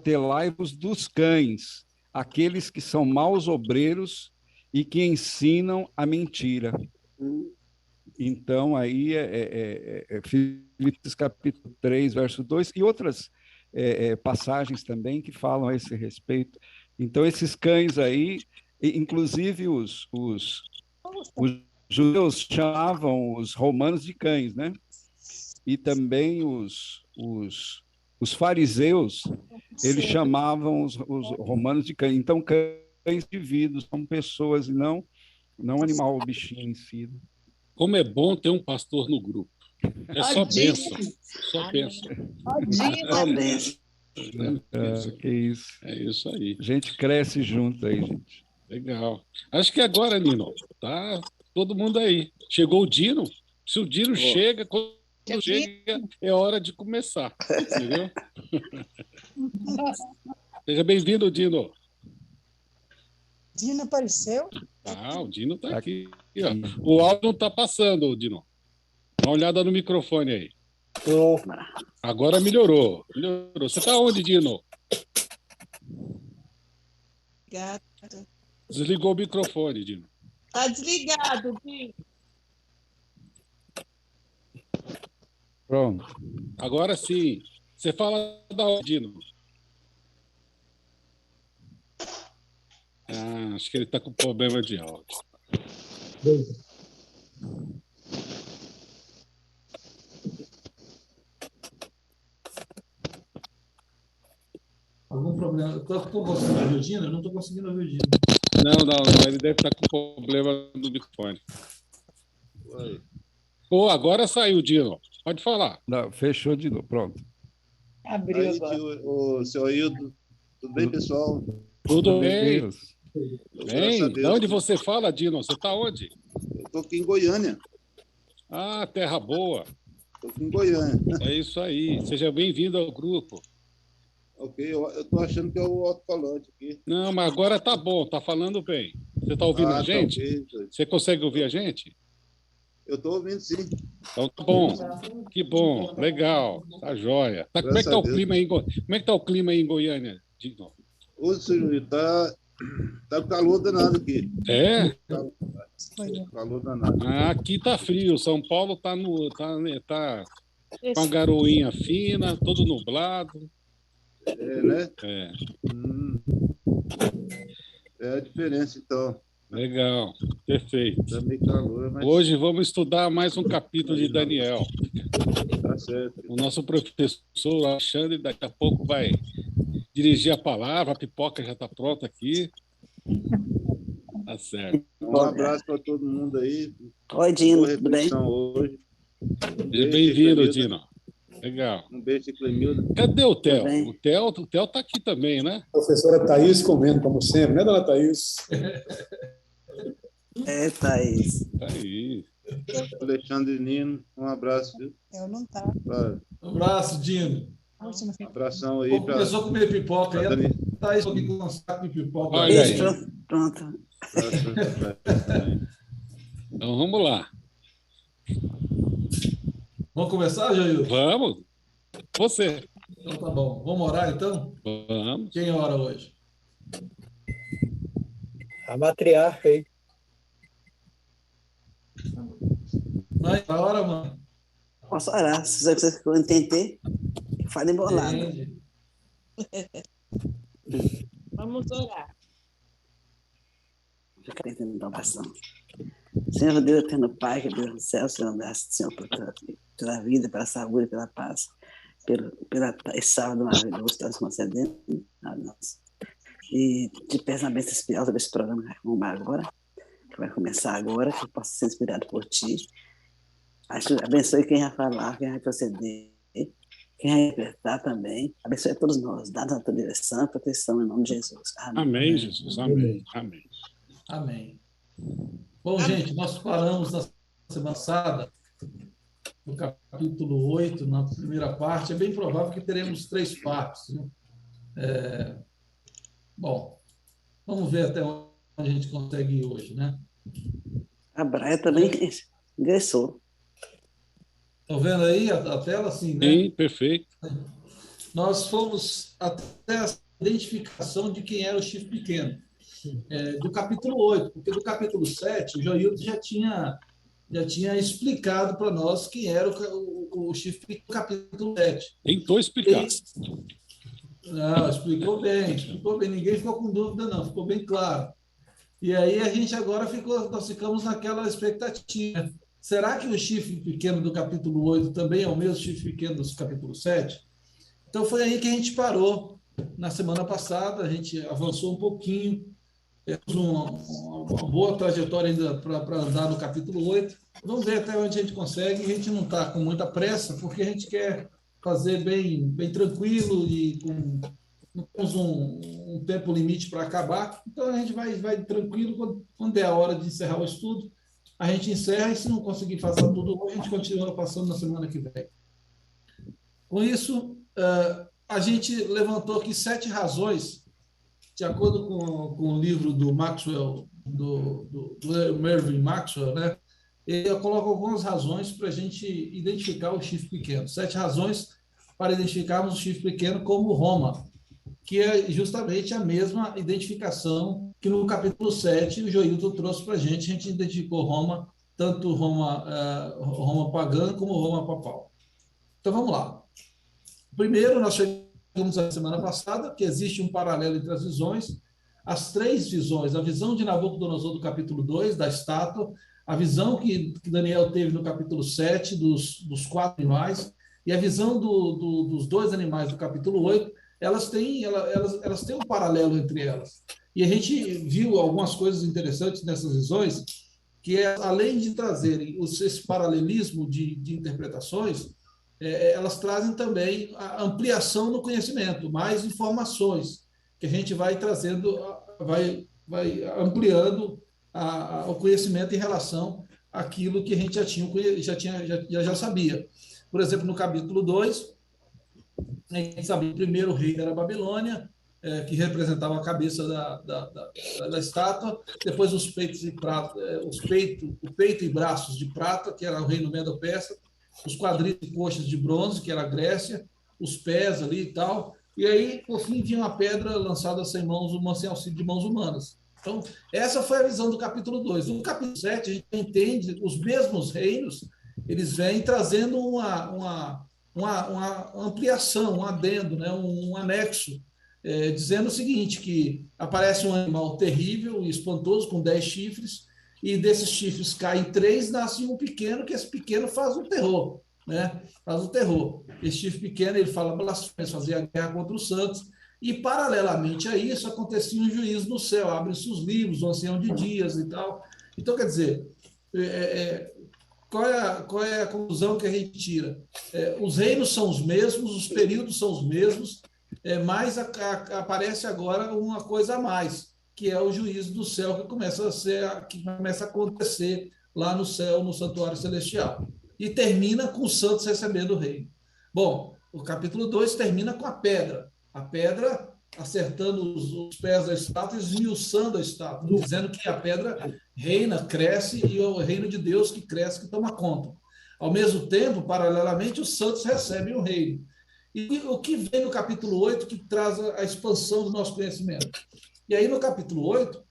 Cautelai-vos dos cães, aqueles que são maus obreiros e que ensinam a mentira. Então, aí Filipenses capítulo 3, verso 2, e outras passagens também que falam a esse respeito. Então, esses cães aí, inclusive os judeus chamavam os romanos de cães, né? E também os fariseus, eles chamavam os romanos de cães. Então, cães indivíduos são pessoas e não animal, o bichinho em si. Como é bom ter um pastor no grupo. É só bênção. Só bênção. Só bênção. Que isso. É isso aí. A gente cresce junto aí, gente. Legal. Acho que agora, Nino, tá todo mundo aí. Chegou o Dino. Se o Dino chega, quando chega, é hora de começar. Entendeu? Seja bem-vindo, Dino. Dino apareceu? Ah, o Dino está aqui. Ó. O áudio não está passando, Dino. Dá uma olhada no microfone aí. Agora melhorou. Você está onde, Dino? Gato. Desligou o microfone, Dino. Tá desligado, Dino. Pronto. Agora sim. Você fala da onde, Dino? Ah, acho que ele está com problema de áudio. Algum problema? Estou conseguindo ouvir o Dino? Eu não estou conseguindo ouvir o Dino. Não. Ele deve estar com problema no microfone. Pô, agora saiu, Dino. Pode falar. Não, fechou de novo. Pronto. Abriu Aí, agora. o seu Ailton, tudo bem, pessoal? Tudo bem? Deus. Bem, de onde você fala, Dino? Você está onde? Eu estou aqui em Goiânia. Ah, terra boa. Estou aqui em Goiânia. É isso aí. Seja bem-vindo ao grupo. Ok, eu estou achando que é o alto-falante aqui. Não, mas agora tá bom, tá falando bem. Você está ouvindo a gente? Tá ok. Você consegue ouvir a gente? Eu estou ouvindo, sim. Então tá bom. Que bom, legal. Tá jóia. Tá, como é que tá o clima aí? Como é que tá o clima aí em Goiânia, Dino? Hoje, senhor, tá calor danado aqui. É? Calor danado. Ah, aqui tá frio. São Paulo tá com a garoinha fina, todo nublado. É, né? É. É a diferença, então. Legal, perfeito. Tá meio calor, mas Hoje vamos estudar mais um capítulo de Daniel. tá certo. O nosso professor Alexandre daqui a pouco vai dirigir a palavra, a pipoca já está pronta aqui. Tá certo. Um abraço para todo mundo aí. Oi, Dino, Boa tudo bem? reflexão hoje. Seja bem-vindo, Dino. Legal. Um beijo, Clemilda. Cadê o Theo? bem. O Theo está aqui também, né? Professora Thaís comendo, como sempre, né, dona Thaís? É, Thaís. Tá aí. Alexandre Nino, um abraço, viu? Eu não tá. Um abraço, Dino. Um abração aí para Começou a comer pipoca aí. Dani. Thaís aqui com um saco de pipoca. Olha aí. Isso, pronto. Então vamos lá. Vamos começar, Jair? Vamos. Você. Então tá bom. Vamos orar, então? Vamos. Quem ora hoje? A matriarca aí. Mãe, a hora, mãe. Posso orar. Se você ficou entender, fala embolado. Entende? Vamos orar. Fica entendendo a oração. Senhor Deus, eterno Pai, que Deus do céu, Senhor, graças, Senhor, pela vida, pela saúde, pela paz, pela esse sábado maravilhoso que está nos concedendo a nós. E te peço uma bênção especial sobre esse programa que vai arrumar agora, que vai começar agora, que eu possa ser inspirado por ti. Abençoe quem vai falar, quem vai proceder, quem vai interpretar também. Abençoe a todos nós, dá-nos a tua direção e proteção em nome de Jesus. Amém. Amém, Jesus. Amém. Amém. Amém. Bom, gente, nós paramos na semana passada, no capítulo 8, na primeira parte. É bem provável que teremos 3 partes. Né? Bom, vamos ver até onde a gente consegue ir hoje, né? A Braia também ingressou. Estão vendo aí a tela? Sim, né? Sim, perfeito. nós fomos até a identificação de quem era o chifre pequeno, do capítulo 8, porque do capítulo 7, o Joilton já tinha explicado para nós quem era o chifre pequeno do capítulo 7. Tentou explicar. Não, explicou bem, ninguém ficou com dúvida, não, ficou bem claro. E aí a gente agora nós ficamos naquela expectativa. Será que o chifre pequeno do capítulo 8 também é o mesmo chifre pequeno do capítulo 7? Então foi aí que a gente parou. Na semana passada, a gente avançou um pouquinho, temos uma boa trajetória ainda para andar no capítulo 8. Vamos ver até onde a gente consegue. A gente não está com muita pressa, porque a gente quer fazer bem tranquilo e não temos um tempo limite para acabar. Então, a gente vai tranquilo. Quando der a hora de encerrar o estudo, a gente encerra, e se não conseguir fazer tudo hoje, a gente continua passando na semana que vem. Com isso, a gente levantou aqui 7 razões, de acordo com o livro do Maxwell, do Mervyn Maxwell, né? Ele coloca algumas razões para a gente identificar o chifre pequeno. 7 razões para identificarmos o chifre pequeno como Roma, que é justamente a mesma identificação que no capítulo 7 o Joilton trouxe para a gente identificou Roma, tanto Roma pagã como Roma papal. Então, vamos lá. Primeiro, nós chegamos na semana passada, que existe um paralelo entre as visões, as 3 visões, a visão de Nabucodonosor do capítulo 2, da estátua, a visão que Daniel teve no capítulo 7, dos 4 animais, e a visão dos 2 animais do capítulo 8, elas têm um paralelo entre elas. E a gente viu algumas coisas interessantes nessas visões, que além de trazerem esse paralelismo de interpretações, elas trazem também a ampliação no conhecimento, mais informações, que a gente vai trazendo, vai ampliando o conhecimento em relação àquilo que a gente já sabia. Por exemplo, no capítulo 2, a gente sabia que o primeiro rei era a Babilônia, que representava a cabeça da estátua, depois os peitos e prata, o peito e braços de prata, que era o reino medo-persa, os quadris e coxas de bronze, que era a Grécia, os pés ali e tal, e aí, por fim, vinha uma pedra lançada sem auxílio de mãos humanas. Então, essa foi a visão do capítulo 2. No capítulo 7, a gente entende os mesmos reinos, eles vêm trazendo uma ampliação, um adendo, né? Um anexo, dizendo o seguinte, que aparece um animal terrível e espantoso, com 10 chifres, e desses chifres caem 3, nasce um pequeno, que esse pequeno faz o terror, né? Faz o terror. Esse chifre pequeno, ele fala blasfêmias, fazia guerra contra os santos, e paralelamente a isso acontecia um juízo no céu, abrem-se os livros, o ancião de dias e tal. Então, quer dizer, qual é a conclusão que a gente tira? Os reinos são os mesmos, os períodos são os mesmos, mas aparece agora uma coisa a mais, que é o juízo do céu que começa a acontecer lá no céu, no santuário celestial. E termina com os santos recebendo o reino. Bom, o capítulo 2 termina com a pedra acertando os pés da estátua, esmiuçando a estátua, dizendo que a pedra reina, cresce, e é o reino de Deus que cresce, que toma conta. Ao mesmo tempo, paralelamente, os santos recebem o reino. E o que vem no capítulo 8 que traz a expansão do nosso conhecimento? E aí, no capítulo 8,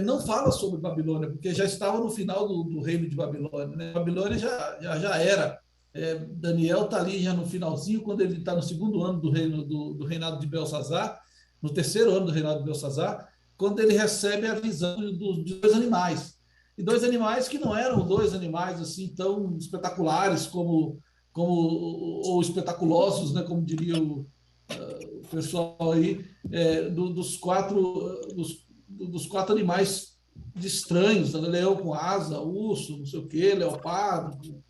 não fala sobre Babilônia, porque já estava no final do reino de Babilônia, né? Babilônia já era. Daniel está ali já no finalzinho, quando ele está no 2º ano do reinado de Belsazar, no 3º ano do reinado de Belsazar, quando ele recebe a visão dos 2 animais. E 2 animais que não eram 2 animais assim tão espetaculares ou espetaculosos, né, como diria o pessoal aí, dos 4 animais estranhos, né? Leão com asa, urso, não sei o quê, leopardo.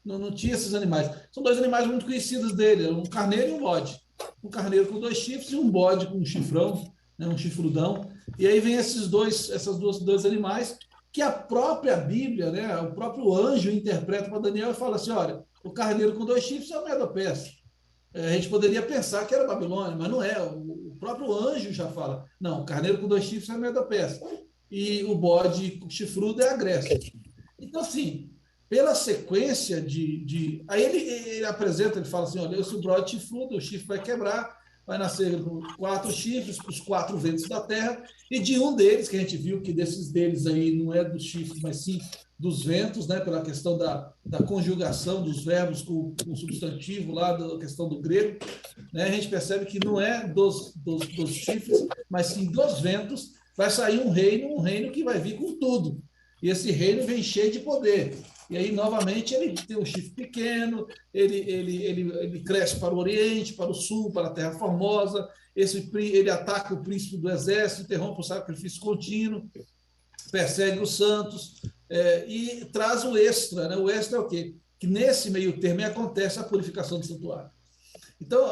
Não tinha esses animais. São 2 animais muito conhecidos dele, um carneiro e um bode. Um carneiro com 2 chifres e um bode com um chifrão, né, um chifrudão. E aí vem esses dois animais que a própria Bíblia, né, o próprio anjo interpreta para Daniel e fala assim, olha, o carneiro com 2 chifres é o Medo-Persa. A gente poderia pensar que era Babilônia, mas não é. O próprio anjo já fala, não, o carneiro com 2 chifres é o Medo-Persa. E o bode chifrudo é a Grécia. Então, assim, pela sequência Aí ele apresenta, ele fala assim, olha, esse bode chifrudo, o chifre vai quebrar, vai nascer 4 chifres, os 4 ventos da terra, e de um deles, que a gente viu que desses deles aí não é dos chifres, mas sim dos ventos, né, pela questão da conjugação dos verbos com o substantivo lá, da questão do grego, né, a gente percebe que não é dos chifres, mas sim dos ventos, vai sair um reino que vai vir com tudo. E esse reino vem cheio de poder. E aí, novamente, ele tem um chifre pequeno, ele cresce para o Oriente, para o Sul, para a Terra Formosa, ele ataca o príncipe do exército, interrompe o sacrifício contínuo, persegue os santos, e traz o extra. Né? O extra é o quê? Que nesse meio termo acontece a purificação do santuário. Então,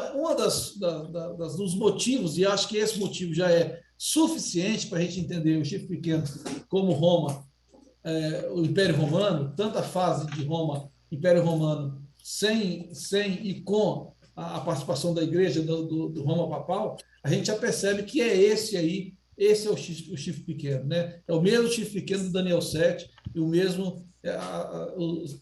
dos motivos, e acho que esse motivo já é suficiente para a gente entender o chifre pequeno como Roma, o Império Romano, tanto a fase de Roma, Império Romano, sem e com a participação da igreja do Roma Papal, a gente já percebe que é esse é o chifre pequeno. Né? É o mesmo chifre pequeno do Daniel 7, e o mesmo,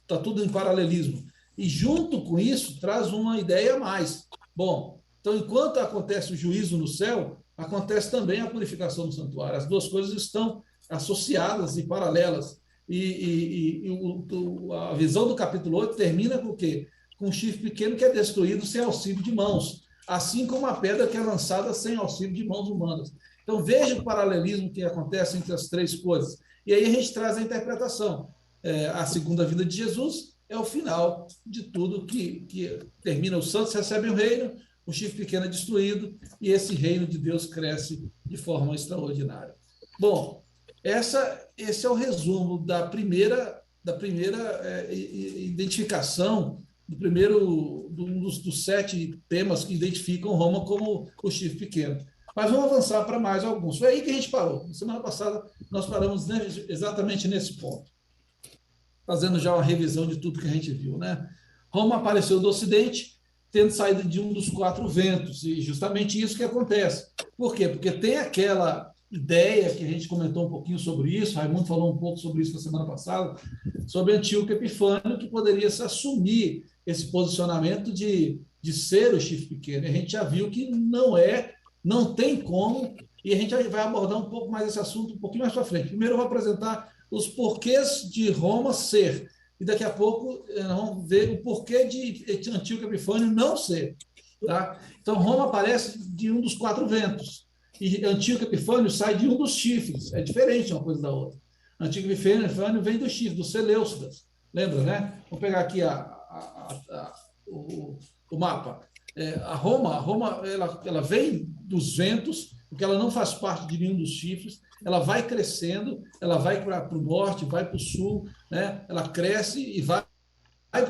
está tudo em paralelismo. E junto com isso, traz uma ideia a mais. Bom, então, enquanto acontece o juízo no céu, acontece também a purificação do santuário. As duas coisas estão associadas e paralelas. A visão do capítulo 8 termina com o quê? Com um chifre pequeno que é destruído sem auxílio de mãos, assim como a pedra que é lançada sem auxílio de mãos humanas. Então, veja o paralelismo que acontece entre as três coisas. E aí a gente traz a interpretação. A segunda vinda de Jesus é o final de tudo que termina. Os santos recebem o reino, o chifre pequeno é destruído, e esse reino de Deus cresce de forma extraordinária. Bom, esse é o resumo da primeira identificação, dos 7 temas que identificam Roma como o chifre pequeno. Mas vamos avançar para mais alguns. Foi aí que a gente parou. Na semana passada, nós paramos exatamente nesse ponto, fazendo já uma revisão de tudo que a gente viu. Né? Roma apareceu do Ocidente, tendo saído de um dos 4 ventos, e justamente isso que acontece. Por quê? Porque tem aquela ideia que a gente comentou um pouquinho sobre isso, Raimundo falou um pouco sobre isso na semana passada, sobre Antíoco Epifânio, que poderia se assumir esse posicionamento de ser o chifre pequeno. E a gente já viu que não tem como, e a gente vai abordar um pouco mais esse assunto um pouquinho mais para frente. Primeiro eu vou apresentar os porquês de Roma ser, e daqui a pouco vamos ver o porquê de Antíoco Epifânio não ser. Tá? Então, Roma aparece de um dos 4 ventos, e Antíoco Epifânio sai de um dos chifres. É diferente uma coisa da outra. Antíoco Epifânio vem do chifre, dos Seleucidas. Lembra, né? Vamos pegar aqui o mapa. A Roma ela vem dos ventos, porque ela não faz parte de nenhum dos chifres. Ela vai crescendo, ela vai para o norte, vai para o sul, né? Ela cresce e vai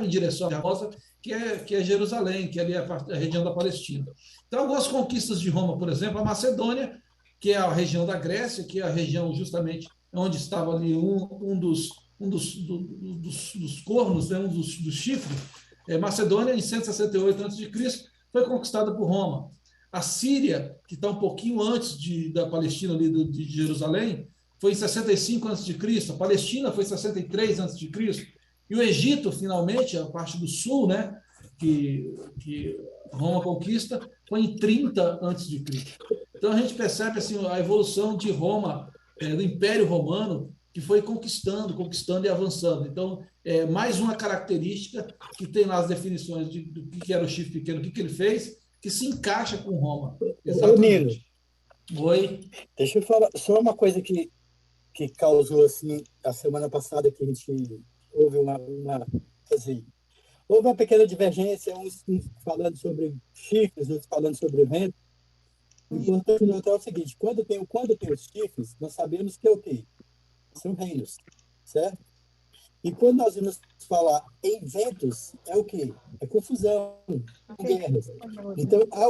em direção à Rosa, que é Jerusalém, que é ali a região da Palestina. Então, algumas conquistas de Roma, por exemplo, a Macedônia, que é a região da Grécia, que é a região justamente onde estava ali um dos cornos, né, um dos chifres. Macedônia, em 168 a.C., foi conquistada por Roma. A Síria, que está um pouquinho antes da Palestina, ali de Jerusalém, foi em 65 a.C. A Palestina foi em 63 a.C. E o Egito, finalmente, a parte do sul, né, que Roma conquista, foi em 30 a.C. Então, a gente percebe assim, a evolução de Roma, do Império Romano, que foi conquistando e avançando. Então, mais uma característica que tem lá as definições do que era o chifre pequeno, o que ele fez, que se encaixa com Roma. Exatamente. Oi. Deixa eu falar só uma coisa que causou, assim, a semana passada, que a gente houve houve uma pequena divergência, uns falando sobre chifres, outros falando sobre vento. O importante notar é o seguinte: quando tem os chifres, nós sabemos que é o quê? São reinos, certo? E quando nós vamos falar em ventos, é o quê? É confusão, guerras. Então, a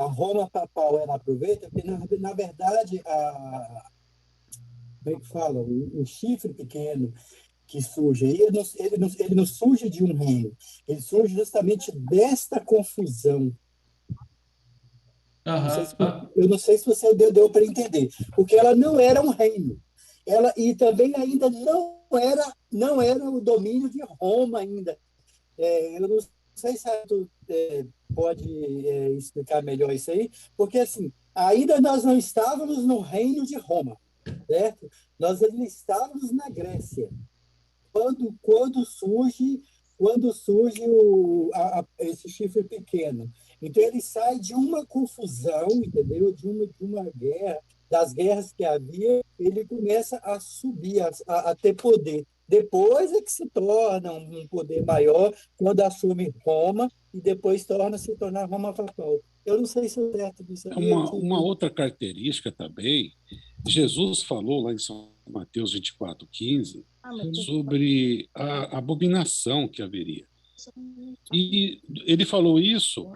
Roma Papal ela aproveita, porque, na verdade, como é que fala? O chifre pequeno que surge, ele não surge de um reino, ele surge justamente desta confusão. Eu não sei se você deu para entender, porque ela não era um reino, e também ainda não era o domínio de Roma ainda. Eu não sei se tu pode explicar melhor isso aí, porque assim, ainda nós não estávamos no reino de Roma, certo? Nós ainda estávamos na Grécia. Quando surge esse chifre pequeno. Então, ele sai de uma confusão, entendeu? De uma guerra, das guerras que havia, ele começa a subir, a ter poder. Depois é que se torna um poder maior, quando assume Roma, e depois se torna Roma papal. Eu não sei se é certo disso. Uma outra característica também, Jesus falou lá em São Mateus 24:15, sobre a abominação que haveria. E ele falou isso,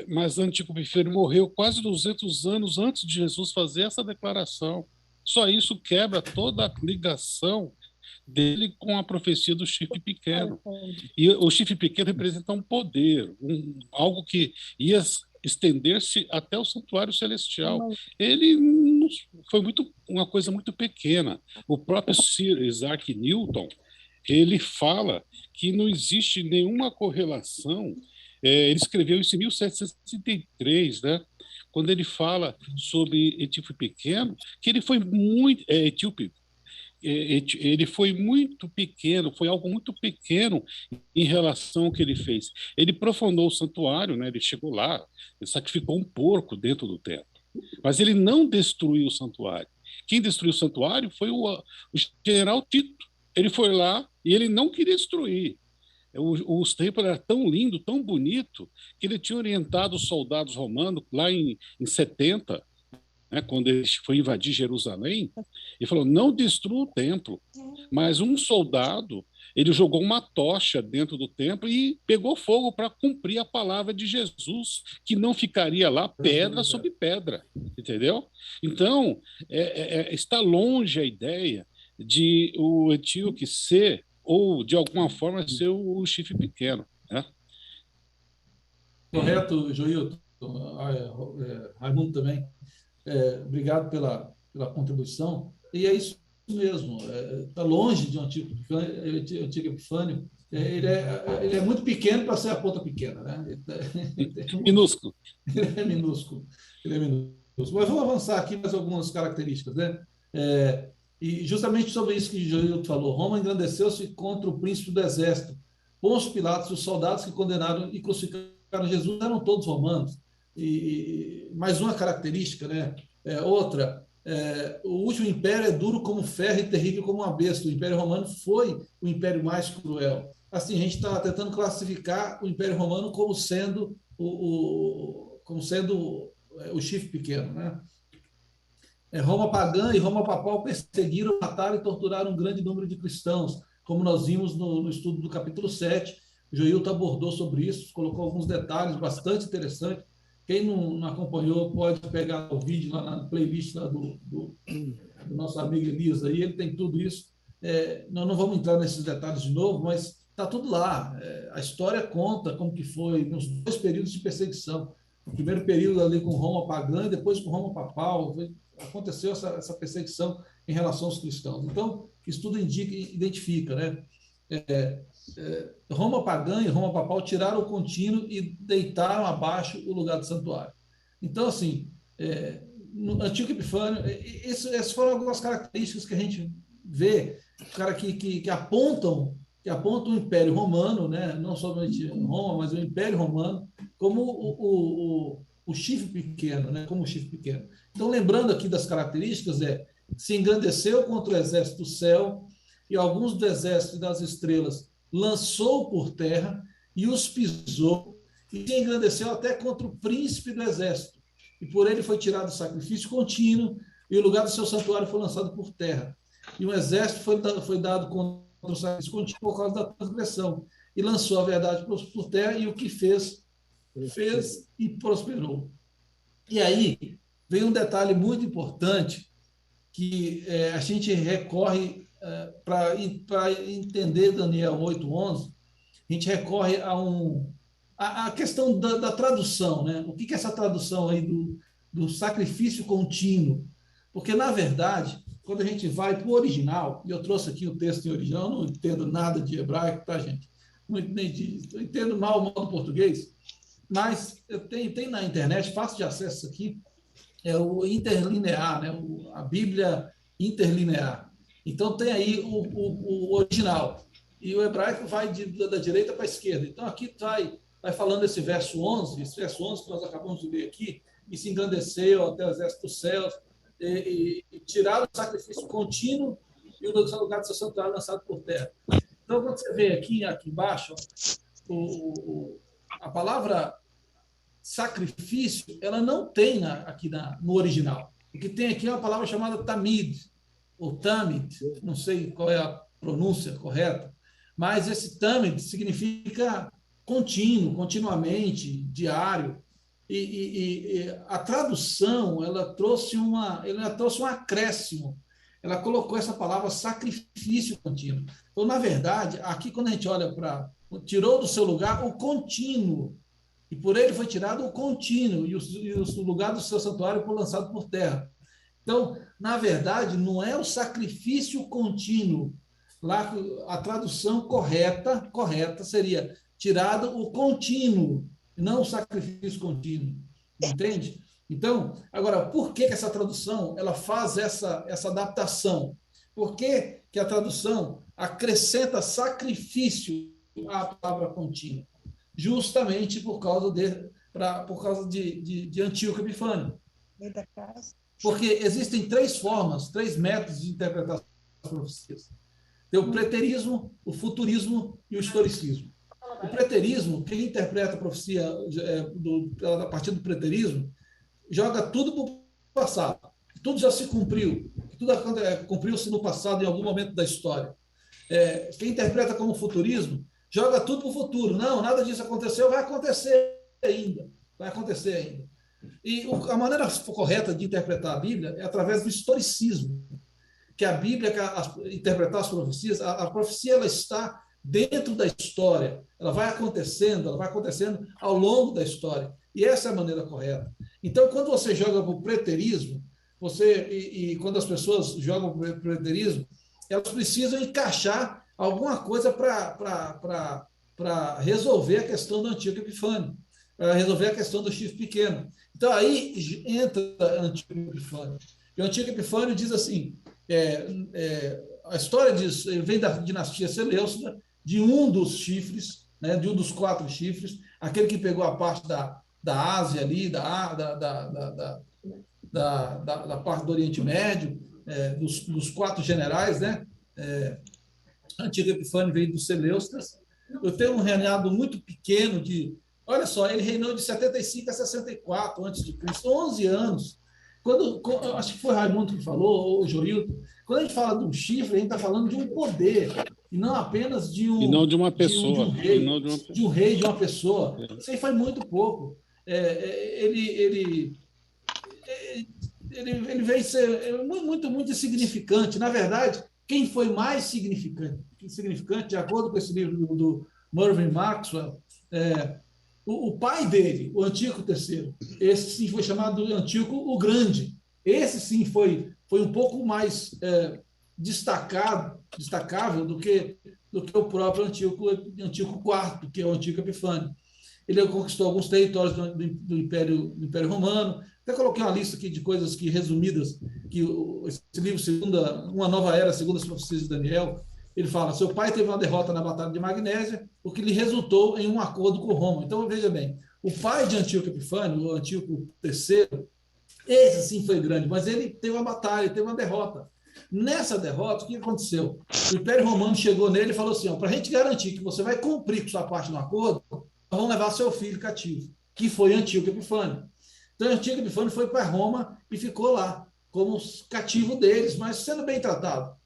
mas Antíoco Epifânio morreu quase 200 anos antes de Jesus fazer essa declaração. Só isso quebra toda a ligação dele com a profecia do chifre pequeno. E o chifre pequeno representa um poder, algo que ia estender-se até o santuário celestial. Ele foi uma coisa muito pequena. O próprio Sir Isaac Newton, ele fala que não existe nenhuma correlação. Ele escreveu isso em 1763, né? Quando ele fala sobre Etíope pequeno, que ele foi muito etíope. Ele foi muito pequeno, foi algo muito pequeno em relação ao que ele fez. Ele profanou o santuário, né? Ele chegou lá, ele sacrificou um porco dentro do templo, mas ele não destruiu o santuário. Quem destruiu o santuário foi o general Tito. Ele foi lá e ele não queria destruir. Os templos eram tão lindo, tão bonito, que ele tinha orientado os soldados romanos lá em 70, né, quando ele foi invadir Jerusalém, ele falou, não destrua o templo. Mas um soldado, ele jogou uma tocha dentro do templo e pegou fogo para cumprir a palavra de Jesus, que não ficaria lá pedra sobre pedra, entendeu? Então, está longe a ideia de o etíope ser, ou de alguma forma ser o chifre pequeno, né? Correto, Joilton. Raimundo também. Obrigado pela contribuição. E é isso mesmo. Está longe de um Antíoco Epifânio. Ele é muito pequeno para ser a ponta pequena, né? Minúsculo. Ele é minúsculo. Mas vamos avançar aqui mais algumas características, né? E justamente sobre isso que o Joilton falou, Roma engrandeceu-se contra o príncipe do exército. Pôncio Pilatos, os soldados que condenaram e crucificaram Jesus eram todos romanos. E mais uma característica, né? Outra, o último império é duro como ferro e terrível como uma besta. O Império Romano foi o império mais cruel. Assim, a gente está tentando classificar o Império Romano como sendo o chifre pequeno, né? Roma pagã e Roma papal perseguiram, mataram e torturaram um grande número de cristãos, como nós vimos no estudo do capítulo 7. O Joilton abordou sobre isso, colocou alguns detalhes bastante interessantes. Quem não acompanhou pode pegar o vídeo lá na playlist lá do nosso amigo Elias, aí ele tem tudo isso. Nós não vamos entrar nesses detalhes de novo, mas está tudo lá. A história conta como que foi nos dois períodos de perseguição. O primeiro período ali com Roma pagã e depois com Roma papal. Aconteceu essa perseguição em relação aos cristãos. Então, isso tudo identifica, né? Roma pagã e Roma papal tiraram o contínuo e deitaram abaixo o lugar do santuário. Então, assim, no Antíoco Epifânio, essas foram algumas características que a gente vê, cara, que apontam o Império Romano, né? Não somente Roma, mas o Império Romano, como o chifre pequeno, né? Como o chifre pequeno. Então, lembrando aqui das características, se engrandeceu contra o exército do céu e alguns do exército das estrelas lançou por terra e os pisou e se engrandeceu até contra o príncipe do exército. E por ele foi tirado o sacrifício contínuo e o lugar do seu santuário foi lançado por terra. E um exército foi dado contra o sacrifício contínuo por causa da transgressão. E lançou a verdade por terra e o que fez e prosperou. E aí vem um detalhe muito importante que a gente recorre para entender Daniel 8:11, a gente recorre a questão da tradução, né? O que é essa tradução aí do sacrifício contínuo? Porque, na verdade, quando a gente vai para o original, e eu trouxe aqui o texto em original, eu não entendo nada de hebraico, tá, gente? Não entendo mal o modo português, mas tem na internet, fácil de acesso aqui, é o interlinear, né? A Bíblia interlinear. Então, tem aí o original. E o hebraico vai da direita para a esquerda. Então, aqui vai falando esse verso 11 que nós acabamos de ler aqui, e se engrandeceu até o exército dos céus, e tiraram o sacrifício contínuo e o seu lugar do seu santuário lançado por terra. Então, quando você vê aqui embaixo, a palavra sacrifício, ela não tem aqui no original. O que tem aqui é uma palavra chamada tamid, ou tamid, não sei qual é a pronúncia correta, mas esse tamid significa contínuo, continuamente, diário. E a tradução, ela trouxe um acréscimo. Ela colocou essa palavra sacrifício contínuo. Então, na verdade, aqui quando a gente olha tirou do seu lugar o contínuo, e por ele foi tirado o contínuo, e o lugar do seu santuário foi lançado por terra. Então, na verdade, não é o sacrifício contínuo. Lá, a tradução correta seria tirado o contínuo, não o sacrifício contínuo. Entende? Então, agora, por que essa tradução ela faz essa adaptação? Por que a tradução acrescenta sacrifício à palavra contínuo? Justamente por causa de Antíoco Epifânio. Porque existem três métodos de interpretar as profecias. Tem o preterismo, o futurismo e o historicismo. O preterismo, quem interpreta a profecia a partir do preterismo, joga tudo para o passado. Tudo já se cumpriu. Tudo cumpriu-se no passado, em algum momento da história. Quem interpreta como futurismo, joga tudo para o futuro. Não, nada disso aconteceu, vai acontecer ainda. Vai acontecer ainda. E a maneira correta de interpretar a Bíblia é através do historicismo. Que a Bíblia, interpretar as profecias, a profecia ela está dentro da história. Ela vai acontecendo ao longo da história. E essa é a maneira correta. Então, quando você joga para o preterismo, quando as pessoas jogam para o preterismo, elas precisam encaixar alguma coisa para resolver a questão do Antíoco Epifânio, para resolver a questão do chifre pequeno. Então, aí entra o Antíoco Epifânio. E o Antíoco Epifânio diz assim, a história vem da dinastia Seleucida, de um dos chifres, né, de um dos 4 chifres, aquele que pegou a parte da Ásia ali, da parte do Oriente Médio, dos 4 generais, né? Antíoco Epifânio veio dos Seleucidas. Eu tenho um reinado muito pequeno olha só, ele reinou de 75 a 64 a.C., 11 anos. Acho que foi Raimundo que falou, ou Joilton, quando a gente fala de um chifre, a gente está falando de um poder, e não apenas de um... E não de uma pessoa. De um rei, de uma pessoa. Isso aí faz muito pouco. Ele veio ser muito, muito insignificante. Na verdade, quem foi mais significante, de acordo com esse livro do Mervyn Maxwell, o pai dele, o Antíoco III, esse sim foi chamado Antíoco o Grande. Esse sim foi um pouco mais destacável do que o próprio Antíoco IV, que é o Antíoco Epifânio. Ele conquistou alguns territórios do Império Romano. Até coloquei uma lista aqui de coisas resumidas, que esse livro, Uma Nova Era, segundo as profecias de Daniel, ele fala, seu pai teve uma derrota na Batalha de Magnésia, o que lhe resultou em um acordo com Roma. Então, veja bem, o pai de Antíoco Epifânio, o Antíoco III, esse sim foi grande, mas ele teve uma batalha, teve uma derrota. Nessa derrota, o que aconteceu? O Império Romano chegou nele e falou assim, para a gente garantir que você vai cumprir com sua parte no acordo, nós vamos levar seu filho cativo, que foi Antíoco Epifânio. Então, Antíoco Epifânio foi para Roma e ficou lá, como cativo deles, mas sendo bem tratado.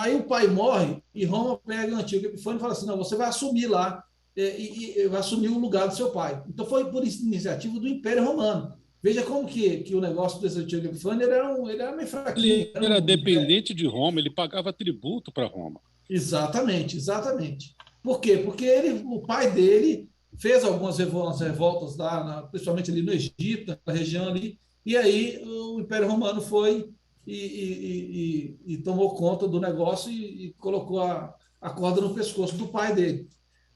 Aí o pai morre e Roma pega o Antíoco Epifânio e fala assim, não, você vai assumir lá, e vai assumir o lugar do seu pai. Então, foi por iniciativa do Império Romano. Veja como que o negócio desse Antíoco Epifânio ele era meio fraquinho. Ele era dependente de Roma, ele pagava tributo para Roma. Exatamente. Por quê? Porque o pai dele fez algumas revoltas lá, principalmente ali no Egito, na região ali, e aí o Império Romano foi e tomou conta do negócio e colocou a corda no pescoço do pai dele.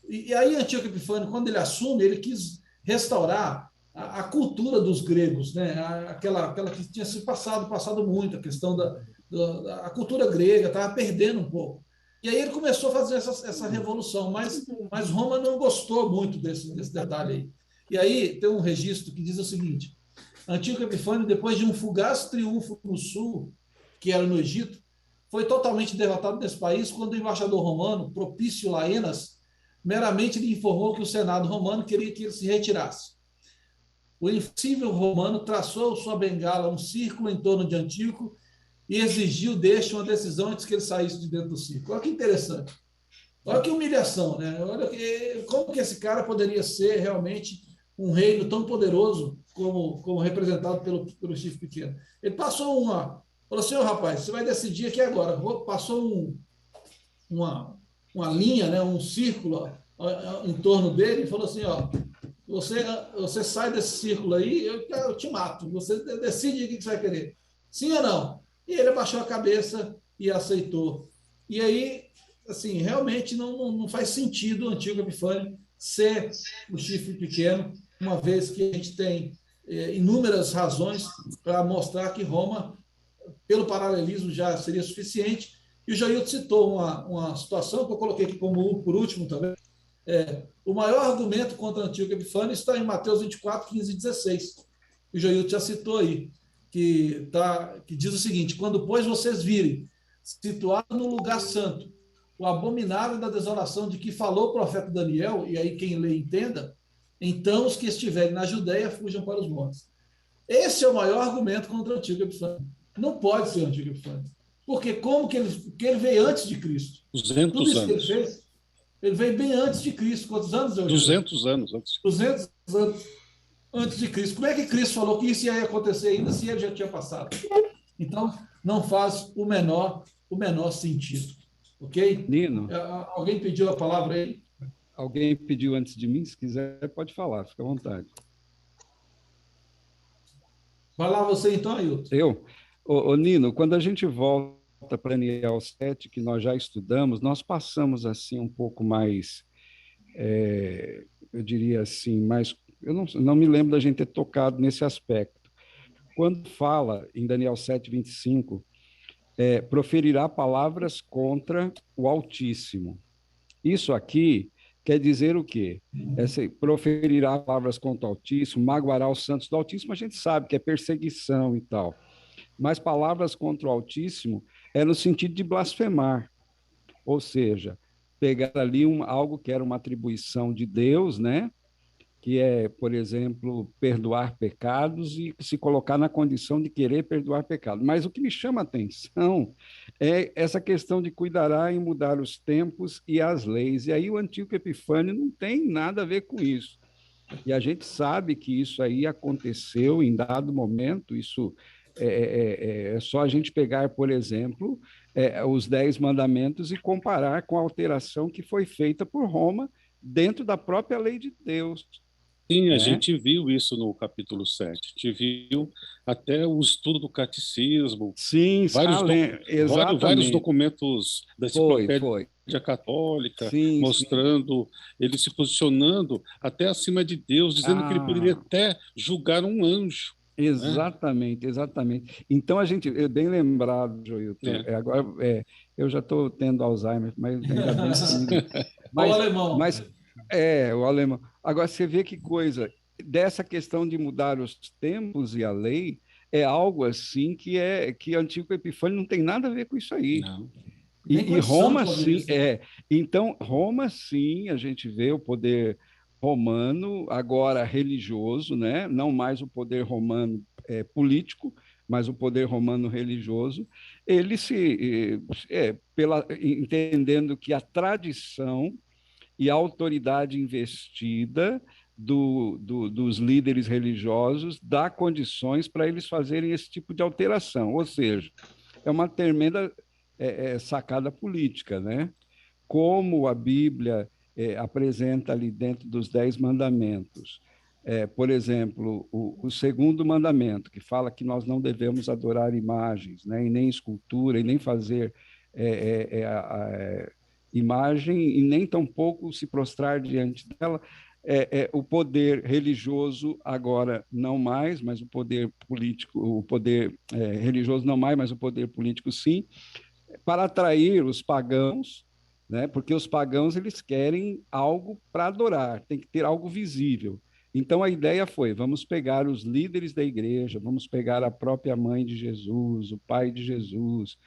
E aí, Antíoco Epifânio, quando ele assume, ele quis restaurar a cultura dos gregos, né? Aquela que tinha se passado muito, a questão da cultura grega, estava perdendo um pouco. E aí ele começou a fazer essa revolução, mas Roma não gostou muito desse detalhe aí. E aí tem um registro que diz o seguinte: Antíoco Epifânio, depois de um fugaz triunfo no sul, que era no Egito, foi totalmente derrotado nesse país quando o embaixador romano, Propício Laenas, meramente lhe informou que o Senado romano queria que ele se retirasse. O inflexível romano traçou sua bengala um círculo em torno de Antíoco e exigiu deste uma decisão antes que ele saísse de dentro do círculo. Olha que interessante. Olha que humilhação, né? Olha como que esse cara poderia ser realmente um reino tão poderoso como representado pelo chifre pequeno. Ele passou falou assim: rapaz, você vai decidir aqui agora. Passou uma linha, né, um círculo em torno dele e falou assim: você sai desse círculo aí, eu te mato. Você decide o que você vai querer. Sim ou não? E ele abaixou a cabeça e aceitou. E aí, assim, realmente não faz sentido o Antíoco Epifânio ser o chifre pequeno, uma vez que a gente tem inúmeras razões para mostrar que Roma, pelo paralelismo, já seria suficiente. E o Jailton citou uma situação que eu coloquei aqui como por último também. O maior argumento contra Antíoco Epifânio está em Mateus 24, 15 e 16. O Jailton já citou aí, que diz o seguinte: quando, pois, vocês virem situado no lugar santo o abominável da desolação de que falou o profeta Daniel, e aí quem lê entenda, então os que estiverem na Judéia fujam para os montes. Esse é o maior argumento contra o Antíoco Epifânio. Não pode ser o Antíoco Epifânio. Porque como que ele veio antes de Cristo? 200 Tudo isso anos. que ele fez, ele veio bem antes de Cristo. Quantos anos? 200 anos antes. 200 anos antes de Cristo. Como é que Cristo falou que isso ia acontecer ainda se ele já tinha passado? Então, não faz o menor sentido. Ok? Nino, Alguém pediu a palavra aí? alguém pediu antes de mim? Se quiser, pode falar, fica à vontade. Vai lá você então, Ailton. Eu? Nino, quando a gente volta para Daniel 7, que nós já estudamos, nós passamos assim um pouco mais, eu diria assim, mais... Eu não me lembro da gente ter tocado nesse aspecto. Quando fala em Daniel 7, 25, proferirá palavras contra o Altíssimo. Isso aqui quer dizer o quê? Proferirá palavras contra o Altíssimo, magoará os santos do Altíssimo, a gente sabe que é perseguição e tal. Mas palavras contra o Altíssimo é no sentido de blasfemar, ou seja, pegar ali algo que era uma atribuição de Deus, né? Que é, por exemplo, perdoar pecados e se colocar na condição de querer perdoar pecados. Mas o que me chama a atenção é essa questão de cuidará em mudar os tempos e as leis. E aí o Antíoco Epifânio não tem nada a ver com isso. E a gente sabe que isso aí aconteceu em dado momento, isso é só a gente pegar, por exemplo, os 10 mandamentos e comparar com a alteração que foi feita por Roma dentro da própria lei de Deus. Sim, a gente viu isso no capítulo 7. A gente viu até o estudo do catecismo. Sim, vários documentos da Enciclopédia Católica, sim, mostrando, ele se posicionando até acima de Deus, dizendo que ele poderia até julgar um anjo. Exatamente, né? Exatamente. Então, bem lembrado, Joilton, agora eu já estou tendo Alzheimer, mas ainda bem que... O alemão. O alemão. Agora, você vê que coisa, dessa questão de mudar os tempos e a lei, é algo assim que Antíoco Epifânio não tem nada a ver com isso aí. Não. E Roma, sim, Então, Roma, sim, a gente vê o poder romano, agora religioso, né? Não mais o poder romano político, mas o poder romano religioso, ele entendendo que a tradição e a autoridade investida dos líderes religiosos dá condições para eles fazerem esse tipo de alteração. Ou seja, é uma tremenda sacada política, né? Como a Bíblia apresenta ali dentro dos 10 mandamentos Por exemplo, o segundo mandamento, que fala que nós não devemos adorar imagens, né, e nem escultura, e nem fazer imagem, e nem tampouco se prostrar diante dela. O poder religioso agora não mais, mas o poder político, o poder religioso não mais, mas o poder político sim, para atrair os pagãos, né, porque os pagãos eles querem algo para adorar, tem que ter algo visível. Então, a ideia foi, vamos pegar os líderes da igreja, vamos pegar a própria mãe de Jesus, o pai de Jesus,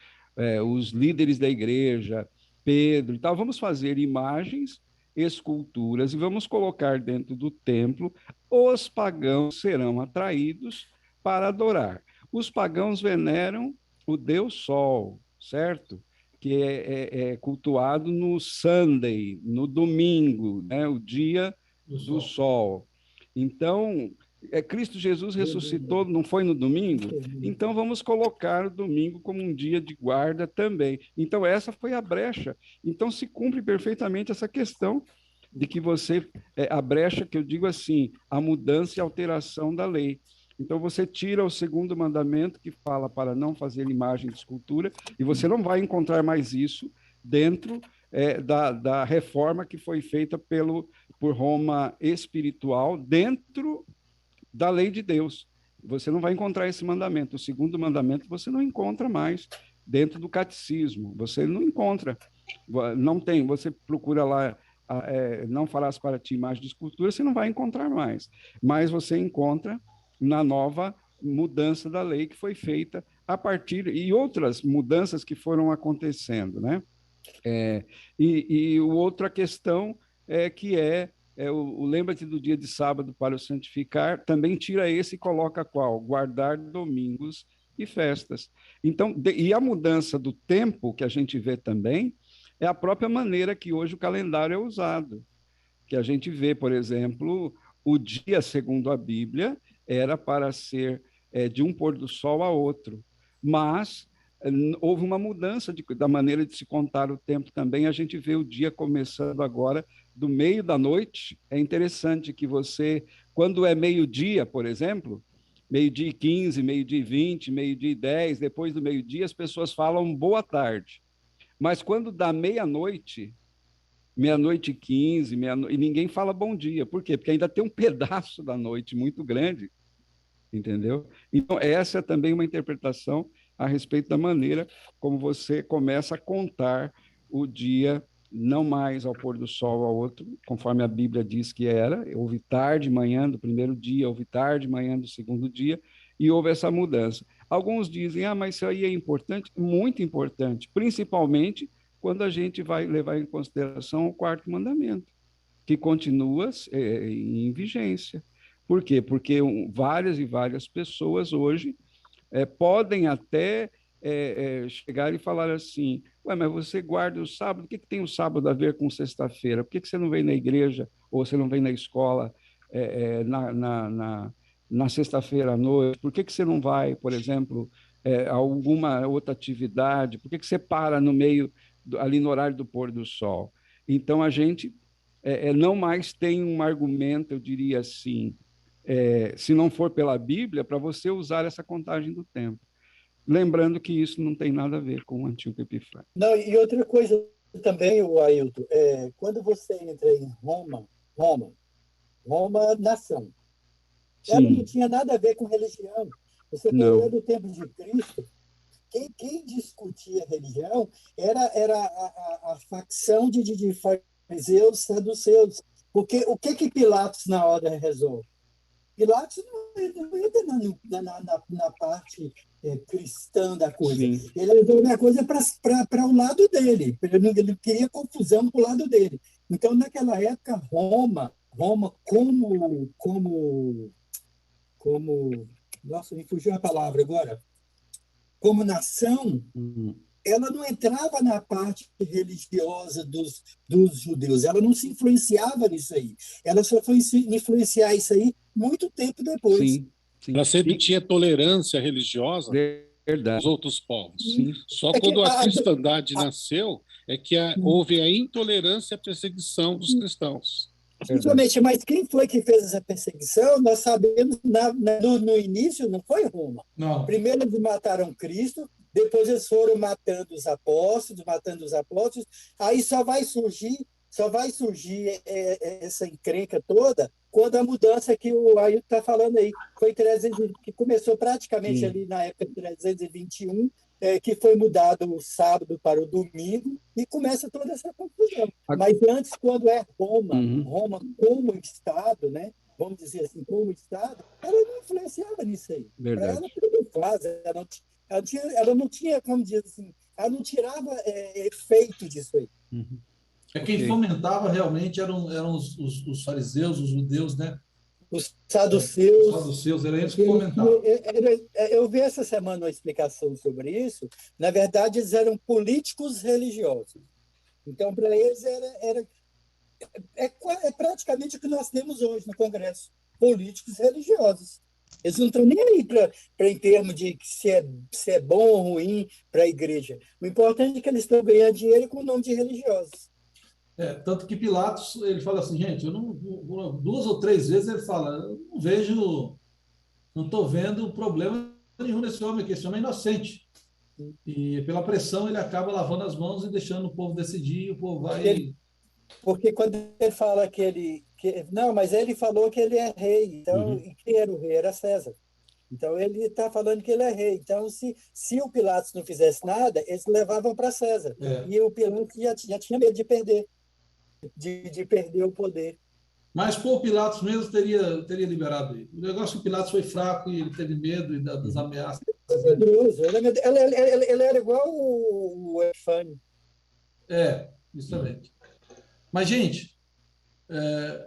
os líderes da igreja, Pedro e tal, vamos fazer imagens, esculturas, e vamos colocar dentro do templo, os pagãos serão atraídos para adorar. Os pagãos veneram o Deus Sol, certo? Que é cultuado no Sunday, no domingo, né? O dia do sol. Então, Cristo Jesus ressuscitou, não foi no domingo? Então, vamos colocar o domingo como um dia de guarda também. Então, essa foi a brecha. Então, se cumpre perfeitamente essa questão de que a brecha que eu digo assim, a mudança e alteração da lei. Então, você tira o segundo mandamento, que fala para não fazer imagem de escultura, e você não vai encontrar mais isso dentro da reforma que foi feita por Roma espiritual, dentro da lei de Deus. Você não vai encontrar esse mandamento. O segundo mandamento você não encontra mais dentro do catecismo. Você não encontra. Não tem. Você procura lá, não farás para ti imagem de escultura, você não vai encontrar mais. Mas você encontra na nova mudança da lei que foi feita a partir, e outras mudanças que foram acontecendo, né? Outra questão que o lembra-te do dia de sábado para o santificar, também tira esse e coloca qual? Guardar domingos e festas. Então, e a mudança do tempo que a gente vê também é a própria maneira que hoje o calendário é usado, que a gente vê, por exemplo, o dia, segundo a Bíblia, era para ser de um pôr do sol a outro, mas houve uma mudança da maneira de se contar o tempo também. A gente vê o dia começando agora do meio da noite. É interessante que quando é meio-dia, por exemplo, meio-dia e 15, meio-dia e 20, meio-dia e 10, depois do meio-dia as pessoas falam boa tarde. Mas quando dá meia-noite, meia-noite e 15, e ninguém fala bom dia. Por quê? Porque ainda tem um pedaço da noite muito grande, entendeu? Então, essa é também uma interpretação a respeito da maneira como você começa a contar o dia, não mais ao pôr do sol ao outro, conforme a Bíblia diz que era. Houve tarde, manhã do primeiro dia, houve tarde, manhã do segundo dia, e houve essa mudança. Alguns dizem, mas isso aí é importante, muito importante, principalmente quando a gente vai levar em consideração o quarto mandamento, que continua em vigência. Por quê? Porque várias e várias pessoas hoje podem até chegar e falar assim, mas você guarda o sábado, o que tem o sábado a ver com sexta-feira? Por que você não vem na igreja ou você não vem na escola na sexta-feira à noite? Por que você não vai, por exemplo, a alguma outra atividade? Por que você para no meio, ali no horário do pôr do sol? Então, a gente não mais tem um argumento, eu diria assim, se não for pela Bíblia, para você usar essa contagem do tempo. Lembrando que isso não tem nada a ver com o Antíoco Epifânio. Não, e outra coisa também, Ailton, quando você entra em Roma, nação, ela não tinha nada a ver com religião. Você pegou do tempo de Cristo, quem discutia religião era a facção de fariseus, saduceus. Porque o que Pilatos na hora resolve? Pilatos não entra na parte cristã da coisa. Sim. Ele resolve a coisa para o lado dele. Ele queria confusão para o lado dele. Então, naquela época, Roma como nossa, me fugiu a palavra agora. Como nação, ela não entrava na parte religiosa dos judeus, ela não se influenciava nisso aí. Ela só foi influenciar isso aí muito tempo depois. Sim. Ela sempre tinha tolerância religiosa dos outros povos. Sim. Só quando a cristandade nasceu é que houve a intolerância e a perseguição dos cristãos. Principalmente, mas quem foi que fez essa perseguição? Nós sabemos, no início não foi Roma. Não. Primeiro eles mataram Cristo, depois eles foram matando os apóstolos, aí só vai surgir essa encrenca toda quando a mudança que o Ailton está falando aí, foi 300, que começou praticamente ali na época de 321, que foi mudado o sábado para o domingo, e começa toda essa confusão. Mas antes, quando é Roma, Roma como Estado, né? Vamos dizer assim, como Estado, ela não influenciava nisso aí. Para ela, tudo faz, ela não tinha, como diz assim, ela não tirava efeito disso aí. Quem fomentava realmente eram os fariseus, os judeus, né? Os saduceus. Os saduceus, eram eles que fomentavam. Eu vi essa semana uma explicação sobre isso. Na verdade, eles eram políticos religiosos. Então, para eles, é praticamente o que nós temos hoje no Congresso. Políticos religiosos. Eles não estão nem aí para em termos de se é bom ou ruim para a igreja. O importante é que eles estão ganhando dinheiro com o nome de religiosos. Tanto que Pilatos, ele fala assim, gente, eu não, 2 ou 3 vezes ele fala, eu não estou vendo problema nenhum nesse homem aqui, esse homem é inocente. E pela pressão ele acaba lavando as mãos e deixando o povo decidir, e o povo vai... Porque quando ele fala não, mas ele falou que ele é rei, então, e quem era o rei? Era César. Então ele está falando que ele é rei. Então, se o Pilatos não fizesse nada, eles levavam para César. E o Pilatos já tinha medo de perder. De perder o poder. Mas por Pilatos mesmo teria liberado ele. O negócio é que o Pilatos foi fraco e ele teve medo das ameaças. Medroso. Ele era igual o Epifânio. Justamente. Mas, gente,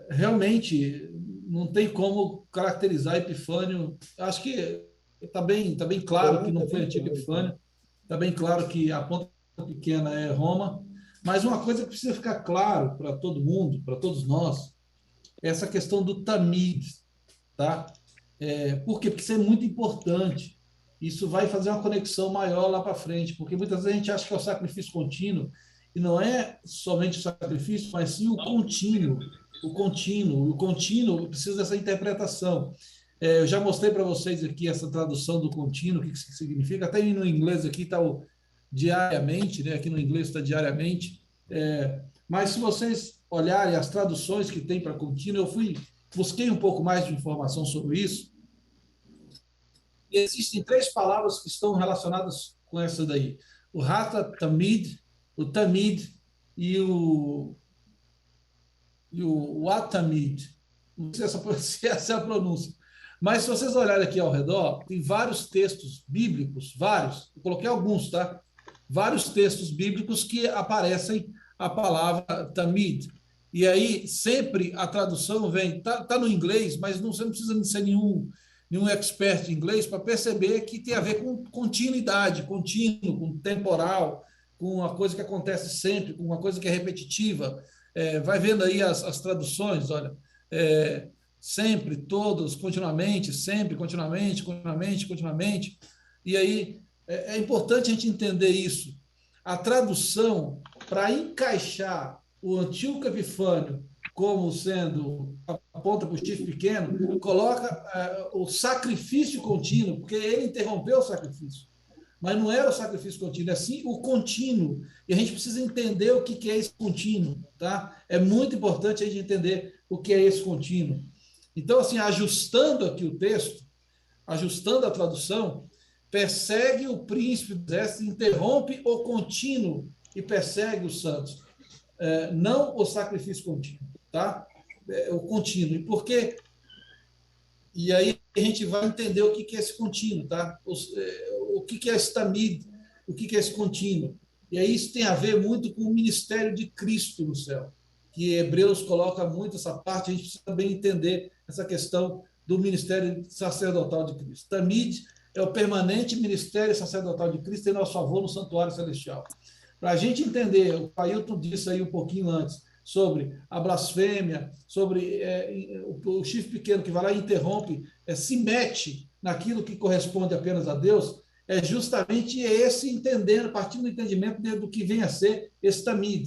realmente não tem como caracterizar Epifânio. Acho que está bem claro que não foi antigo Epifânio. Está bem claro que a ponta pequena é Roma. Mas uma coisa que precisa ficar claro para todo mundo, para todos nós, é essa questão do tamid, tá? Por quê? Porque isso é muito importante. Isso vai fazer uma conexão maior lá para frente, porque muitas vezes a gente acha que é o sacrifício contínuo, e não é somente o sacrifício, mas sim o contínuo. O contínuo precisa dessa interpretação. Eu já mostrei para vocês aqui essa tradução do contínuo, o que isso significa. Até no inglês aqui está o diariamente, né? Aqui no inglês está diariamente, mas se vocês olharem as traduções que tem para contínuo, busquei um pouco mais de informação sobre isso, e existem 3 palavras que estão relacionadas com essa daí, o Hata Tamid, o Tamid e o Atamid, não sei se essa é a pronúncia, mas se vocês olharem aqui ao redor, tem vários textos bíblicos, eu coloquei alguns, tá? Vários textos bíblicos que aparecem a palavra tamid. E aí, sempre a tradução vem, tá no inglês, mas você não precisa ser nenhum expert em inglês para perceber que tem a ver com continuidade, contínuo, com temporal, com uma coisa que acontece sempre, com uma coisa que é repetitiva. Vai vendo aí as traduções, olha, sempre, todos, continuamente, sempre, continuamente. E aí, é importante a gente entender isso. A tradução, para encaixar o Antíoco Epifânio como sendo aponta para o chifre pequeno, coloca o sacrifício contínuo, porque ele interrompeu o sacrifício. Mas não era o sacrifício contínuo, é sim o contínuo. E a gente precisa entender o que é esse contínuo, tá? É muito importante a gente entender o que é esse contínuo. Então, assim, ajustando aqui o texto, ajustando a tradução, persegue o príncipe do exército, interrompe o contínuo e persegue os santos. Não o sacrifício contínuo, tá? O contínuo. E por quê? E aí a gente vai entender o que é esse contínuo, tá? O que é esse tamid, o que é esse contínuo. E aí isso tem a ver muito com o ministério de Cristo no céu, que Hebreus coloca muito essa parte, a gente precisa também entender essa questão do ministério sacerdotal de Cristo. Tamid é o permanente ministério sacerdotal de Cristo em nosso favor no santuário celestial. Para a gente entender, o Ailton disse aí um pouquinho antes, sobre a blasfêmia, sobre o chifre pequeno que vai lá e interrompe, se mete naquilo que corresponde apenas a Deus, é justamente esse entendendo, partindo do entendimento do que vem a ser esse tamid.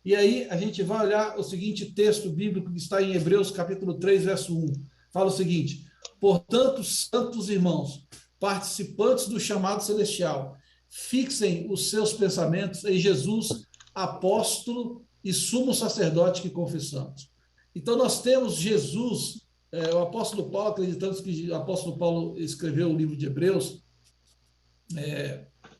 E aí a gente vai olhar o seguinte texto bíblico que está em Hebreus capítulo 3, verso 1. Fala o seguinte: portanto, santos irmãos, participantes do chamado celestial, fixem os seus pensamentos em Jesus, apóstolo e sumo sacerdote que confessamos. Então nós temos Jesus, o apóstolo Paulo, acreditamos que o apóstolo Paulo escreveu o livro de Hebreus,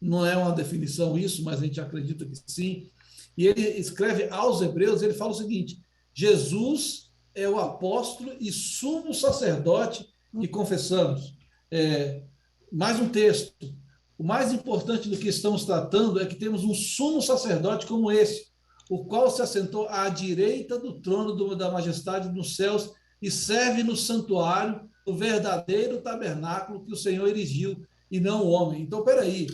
não é uma definição isso, mas a gente acredita que sim, e ele escreve aos Hebreus, ele fala o seguinte: Jesus é o apóstolo e sumo sacerdote que confessamos. Mais um texto. O mais importante do que estamos tratando é que temos um sumo sacerdote como esse, o qual se assentou à direita do trono da majestade dos céus e serve no santuário, o verdadeiro tabernáculo que o Senhor erigiu, e não o homem. Então, peraí.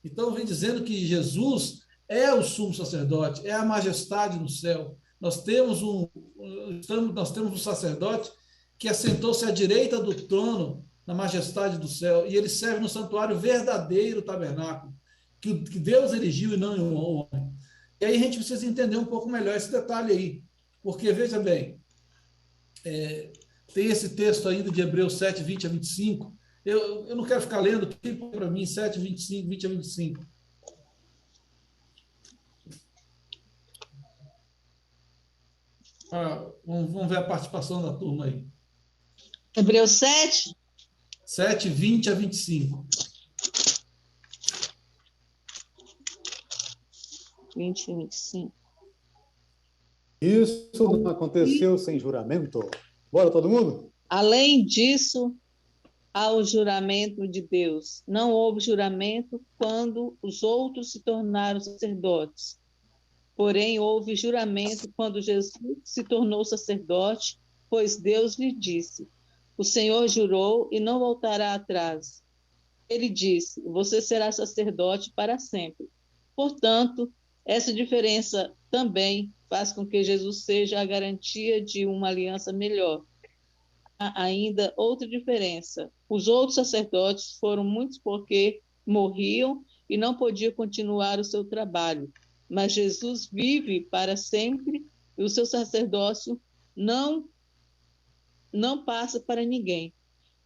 Então, vem dizendo que Jesus é o sumo sacerdote, é a majestade no céu. Nós temos um sacerdote que assentou-se à direita do trono, na majestade do céu, e ele serve no santuário verdadeiro tabernáculo, que Deus erigiu e não o homem. E aí a gente precisa entender um pouco melhor esse detalhe aí, porque, veja bem, tem esse texto ainda de Hebreus 7, 20 a 25, eu não quero ficar lendo, tem para mim 7, 25, 20 a 25. Vamos ver a participação da turma aí. Hebreus 7? 7, 20 a 25. 20 e 25. Isso não aconteceu sem juramento. Bora, todo mundo? Além disso, há o juramento de Deus. Não houve juramento quando os outros se tornaram sacerdotes. Porém, houve juramento quando Jesus se tornou sacerdote, pois Deus lhe disse: o Senhor jurou e não voltará atrás. Ele disse: você será sacerdote para sempre. Portanto, essa diferença também faz com que Jesus seja a garantia de uma aliança melhor. Há ainda outra diferença. Os outros sacerdotes foram muitos porque morriam e não podiam continuar o seu trabalho. Mas Jesus vive para sempre e o seu sacerdócio não passa para ninguém.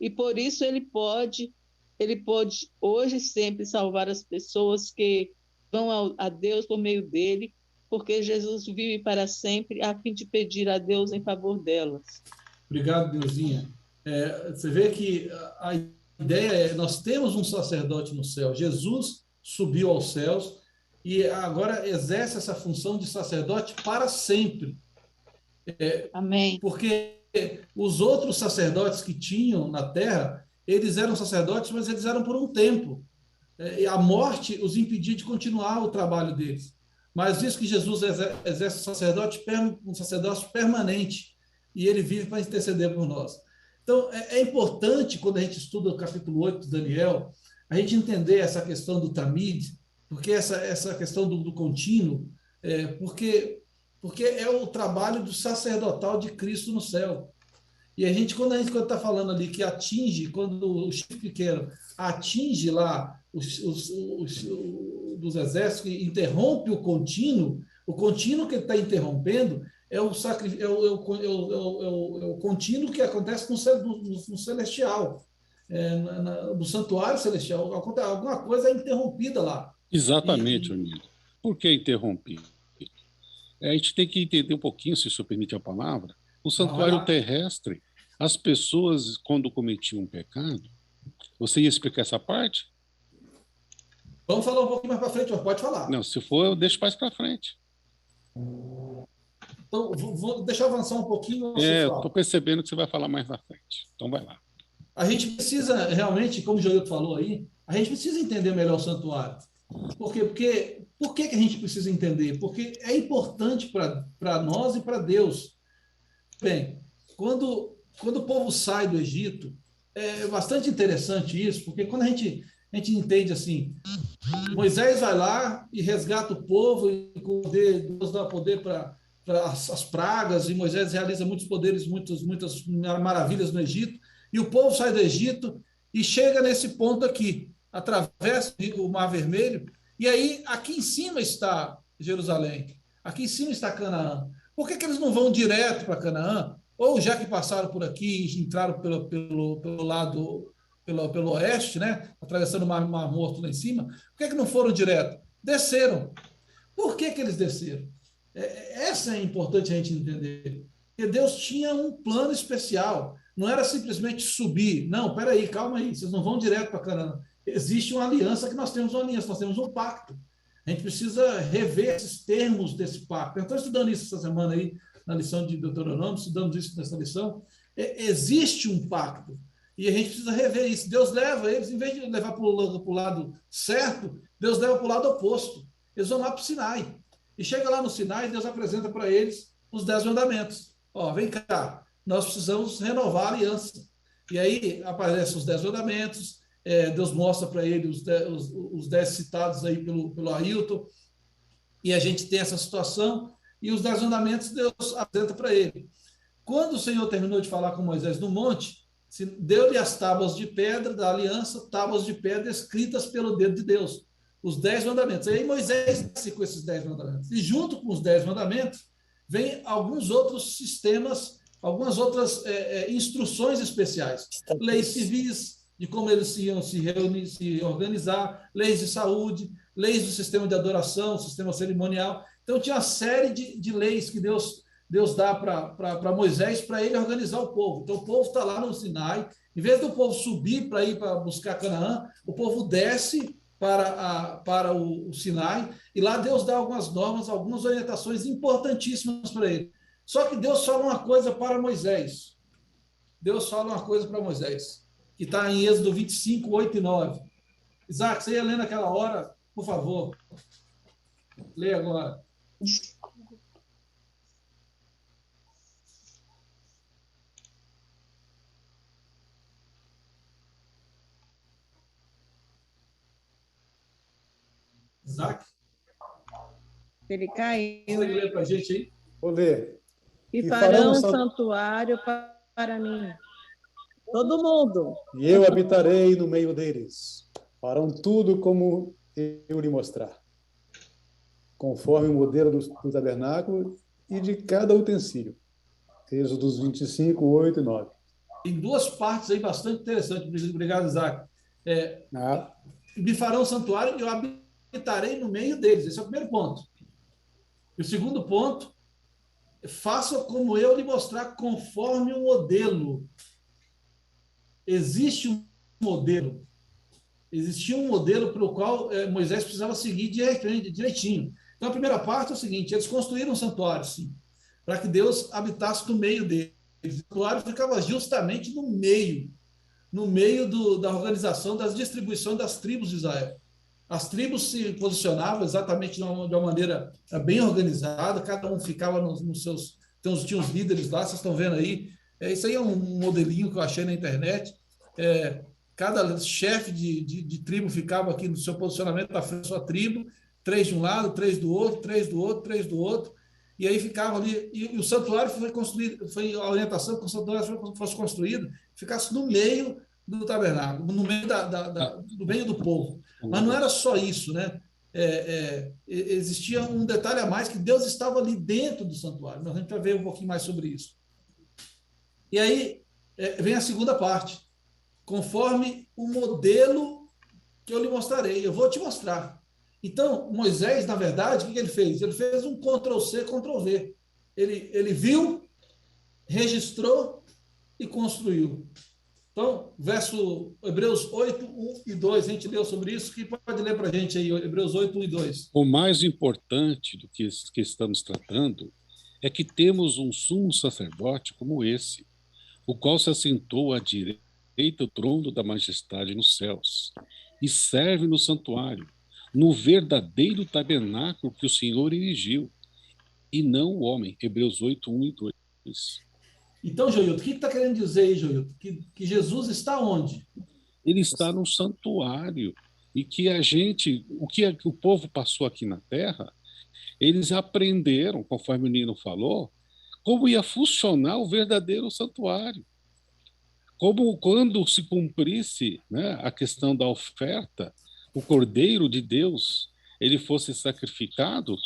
E por isso ele pode hoje sempre salvar as pessoas que vão a Deus por meio dele, porque Jesus vive para sempre a fim de pedir a Deus em favor delas. Obrigado, Deusinha. Você vê que a ideia é, nós temos um sacerdote no céu. Jesus subiu aos céus e agora exerce essa função de sacerdote para sempre. Amém. Porque os outros sacerdotes que tinham na terra, eles eram sacerdotes, mas eles eram por um tempo. E a morte os impedia de continuar o trabalho deles. Mas isso que Jesus exerce um sacerdócio permanente, e ele vive para interceder por nós. Então, é importante, quando a gente estuda o capítulo 8 de Daniel, a gente entender essa questão do tamid, porque essa questão do contínuo, porque é o trabalho do sacerdotal de Cristo no céu. E quando a gente está falando ali que atinge, quando o chifre pequeno atinge lá dos exércitos, que interrompe o contínuo que ele está interrompendo é o contínuo que acontece no celestial, no santuário celestial. Alguma coisa é interrompida lá. Exatamente, amigo. Por que interrompido? A gente tem que entender um pouquinho, se o senhor permite a palavra. O santuário terrestre, as pessoas, quando cometiam um pecado, você ia explicar essa parte? Vamos falar um pouquinho mais para frente, mas pode falar. Não, se for, eu deixo mais para frente. Então, deixa eu avançar um pouquinho. Estou percebendo que você vai falar mais na frente. Então, vai lá. A gente precisa, realmente, como o Joilton falou aí, a gente precisa entender melhor o santuário. Por quê? Por que a gente precisa entender? Porque é importante para nós e para Deus. Bem, quando o povo sai do Egito, é bastante interessante isso, porque quando a gente entende assim, Moisés vai lá e resgata o povo, e Deus dá poder para as pragas, e Moisés realiza muitos poderes, muitas maravilhas no Egito, e o povo sai do Egito e chega nesse ponto aqui. atravessam o Mar Vermelho, e aí aqui em cima está Jerusalém, aqui em cima está Canaã. Por que eles não vão direto para Canaã? Ou já que passaram por aqui e entraram pelo lado, pelo oeste, né? Atravessando o Mar Morto lá em cima, por que não foram direto? Desceram. Por que eles desceram? Essa é importante a gente entender. Porque Deus tinha um plano especial. Não era simplesmente subir. Não, peraí, calma aí, vocês não vão direto para Canaã. Existe uma aliança que nós temos um pacto. A gente precisa rever esses termos desse pacto. Eu estou estudando isso essa semana aí, na lição de Deuteronômio, estudamos isso nessa lição. Existe um pacto. E a gente precisa rever isso. Deus leva eles, em vez de levar para o lado certo, Deus leva para o lado oposto. Eles vão lá para o Sinai. E chega lá no Sinai, Deus apresenta para eles os 10 mandamentos. Ó, vem cá, nós precisamos renovar a aliança. E aí aparecem os 10 mandamentos, Deus mostra para ele os 10 citados aí pelo Ailton, e a gente tem essa situação, e os 10 mandamentos Deus apresenta para ele. Quando o Senhor terminou de falar com Moisés no monte, deu-lhe as tábuas de pedra da aliança, tábuas de pedra escritas pelo dedo de Deus, os 10 mandamentos. E aí Moisés desce com esses 10 mandamentos. E junto com os 10 mandamentos, vem alguns outros sistemas, algumas outras instruções especiais. Leis civis, de como eles iam se reunir, se organizar, leis de saúde, leis do sistema de adoração, sistema cerimonial. Então, tinha uma série de leis que Deus dá para Moisés, para ele organizar o povo. Então, o povo está lá no Sinai. Em vez do povo subir para ir para buscar Canaã, o povo desce para o Sinai, e lá Deus dá algumas normas, algumas orientações importantíssimas para ele. Só que Deus fala uma coisa para Moisés. Deus fala uma coisa para Moisés, que está em Êxodo 25, 8 e 9. Isaac, você ia ler naquela hora, por favor. Lê agora. Isaac? Ele caiu. Você ler para a gente aí? Vou ler. E farão um santuário para mim. Todo mundo. E eu habitarei no meio deles. Farão tudo como eu lhe mostrar, conforme o modelo do tabernáculo e de cada utensílio. Êxodos 25, 8 e 9. Tem duas partes aí bastante interessantes. Obrigado, Isaac. Me farão um santuário e eu habitarei no meio deles. Esse é o primeiro ponto. E o segundo ponto, faça como eu lhe mostrar, conforme o modelo. Existe um modelo. Existia um modelo para o qual Moisés precisava seguir direitinho. Então, a primeira parte é o seguinte: eles construíram um santuário, sim, para que Deus habitasse no meio deles. O santuário ficava justamente no meio da organização, das distribuições das tribos de Israel. As tribos se posicionavam exatamente de uma maneira bem organizada, cada um ficava nos seus... Então, tinha os líderes lá, vocês estão vendo aí. Isso aí é um modelinho que eu achei na internet. Cada chefe de tribo ficava aqui no seu posicionamento na frente da sua tribo, 3 de um lado, 3 do outro, 3 do outro, 3 do outro, e aí ficava ali. E o santuário foi construído, foi a orientação que o santuário fosse construído, ficasse no meio do tabernáculo, no meio do meio do povo. Mas não era só isso, né? Existia um detalhe a mais, que Deus estava ali dentro do santuário. Nós vamos ver um pouquinho mais sobre isso. E aí vem a segunda parte. Conforme o modelo que eu lhe mostrarei, eu vou te mostrar. Então, Moisés, na verdade, o que ele fez? Ele fez um Ctrl+C, Ctrl+V. Ele viu, registrou e construiu. Então, Hebreus 8, 1 e 2, a gente leu sobre isso, que pode ler para a gente aí, Hebreus 8, 1 e 2. O mais importante do que estamos tratando é que temos um sumo sacerdote como esse, o qual se assentou à direita do trono da majestade nos céus, e serve no santuário, no verdadeiro tabernáculo que o Senhor erigiu, e não o homem. Hebreus 8, 1 e 2. Então, Joilton, o que está querendo dizer aí, Joilton? Que Jesus está onde? Ele está no santuário. E que o que o povo passou aqui na terra, eles aprenderam, conforme o Nino falou, como ia funcionar o verdadeiro santuário. como quando se cumprisse, né, a questão da oferta, o Cordeiro de Deus, ele fosse sacrificado,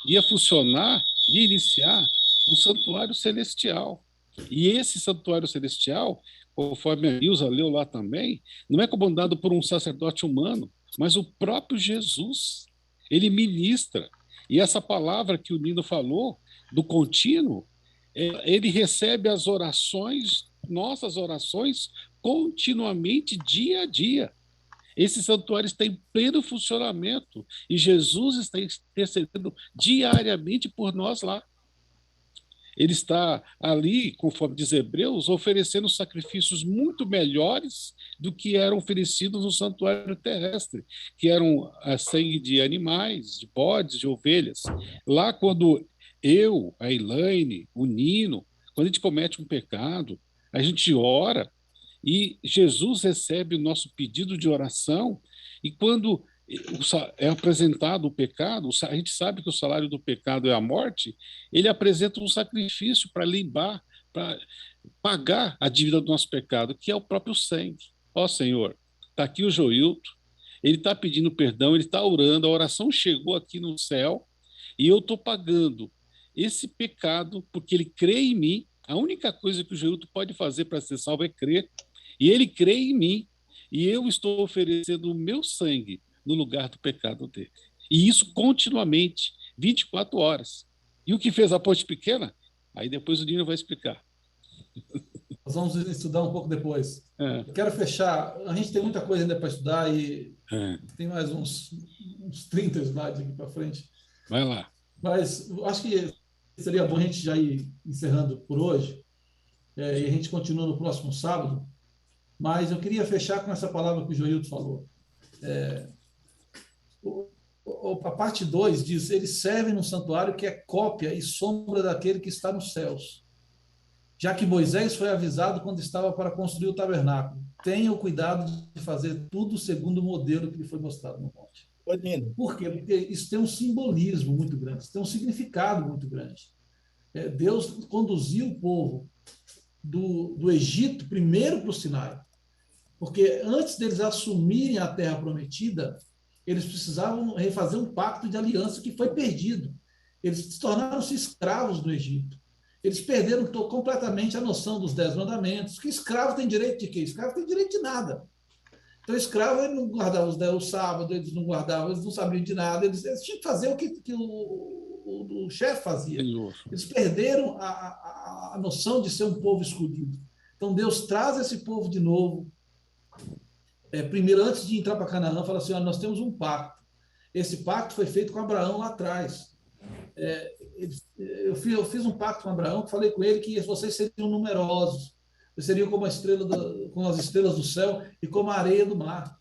ia funcionar, ia iniciar o santuário celestial. E esse santuário celestial, conforme a Nilza leu lá também, não é comandado por um sacerdote humano, mas o próprio Jesus. Ele ministra. E essa palavra que o Nino falou, do contínuo, ele recebe as orações, nossas orações, continuamente, dia a dia. Esse santuário está em pleno funcionamento e Jesus está intercedendo diariamente por nós lá. Ele está ali, conforme diz Hebreus, oferecendo sacrifícios muito melhores do que eram oferecidos no santuário terrestre, que eram sangue de animais, de bodes, de ovelhas. Lá, quando eu, a Elaine, o Nino, quando a gente comete um pecado, a gente ora e Jesus recebe o nosso pedido de oração, e quando é apresentado o pecado, a gente sabe que o salário do pecado é a morte, ele apresenta um sacrifício para limpar, para pagar a dívida do nosso pecado, que é o próprio sangue. Ó Senhor, está aqui o Joilton, ele está pedindo perdão, ele está orando, a oração chegou aqui no céu, e eu estou pagando esse pecado, porque ele crê em mim. A única coisa que o Joilton pode fazer para ser salvo é crer, e ele crê em mim, e eu estou oferecendo o meu sangue no lugar do pecado dele. E isso continuamente, 24 horas. E o que fez a ponte pequena? Aí depois o Nino vai explicar. Nós vamos estudar um pouco depois. Eu quero fechar. A gente tem muita coisa ainda para estudar e tem mais uns 30 slides aqui para frente. Vai lá. Mas acho que seria bom a gente já ir encerrando por hoje, e a gente continua no próximo sábado. Mas eu queria fechar com essa palavra que o Joilton falou. A parte 2 diz: eles servem no santuário que é cópia e sombra daquele que está nos céus. Já que Moisés foi avisado quando estava para construir o tabernáculo, tenha o cuidado de fazer tudo segundo o modelo que lhe foi mostrado no monte. Por quê? Porque isso tem um simbolismo muito grande, isso tem um significado muito grande. Deus conduziu o povo do Egito primeiro para o Sinai, porque antes deles assumirem a terra prometida, eles precisavam refazer um pacto de aliança que foi perdido. Eles tornaram-se escravos do Egito. Eles perderam completamente a noção dos 10 mandamentos. Que escravo tem direito de quê? Escravo tem direito de nada. Então, escravo, ele não guardava o sábado, eles não guardavam, eles não sabiam de nada, eles tinham que fazer o que o chefe fazia. Eles perderam a noção de ser um povo escolhido. Então, Deus traz esse povo de novo. Primeiro, antes de entrar para Canaã, fala assim: nós temos um pacto. Esse pacto foi feito com Abraão lá atrás. Eu fiz um pacto com Abraão, falei com ele que vocês seriam numerosos, vocês seriam como como as estrelas do céu e como a areia do mar.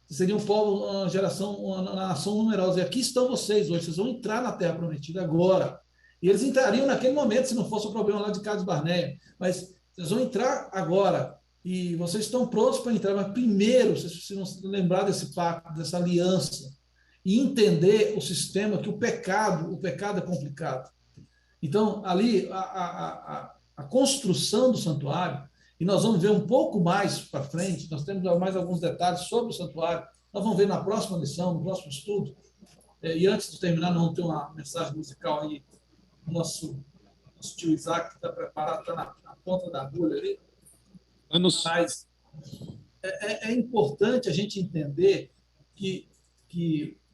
Vocês seriam um povo, uma geração, uma nação numerosa. E aqui estão vocês hoje, vocês vão entrar na Terra Prometida agora. E eles entrariam naquele momento, se não fosse o problema lá de Cades Barneia. Mas vocês vão entrar agora. E vocês estão prontos para entrar, mas primeiro vocês precisam lembrar desse pacto, dessa aliança, e entender o sistema, que o pecado é complicado. Então, ali, a construção do santuário, e nós vamos ver um pouco mais para frente, nós temos mais alguns detalhes sobre o santuário, nós vamos ver na próxima lição, no próximo estudo, e antes de terminar, nós vamos ter uma mensagem musical aí, o nosso tio Isaac, que está preparado, está na ponta da agulha ali. Mas é importante a gente entender que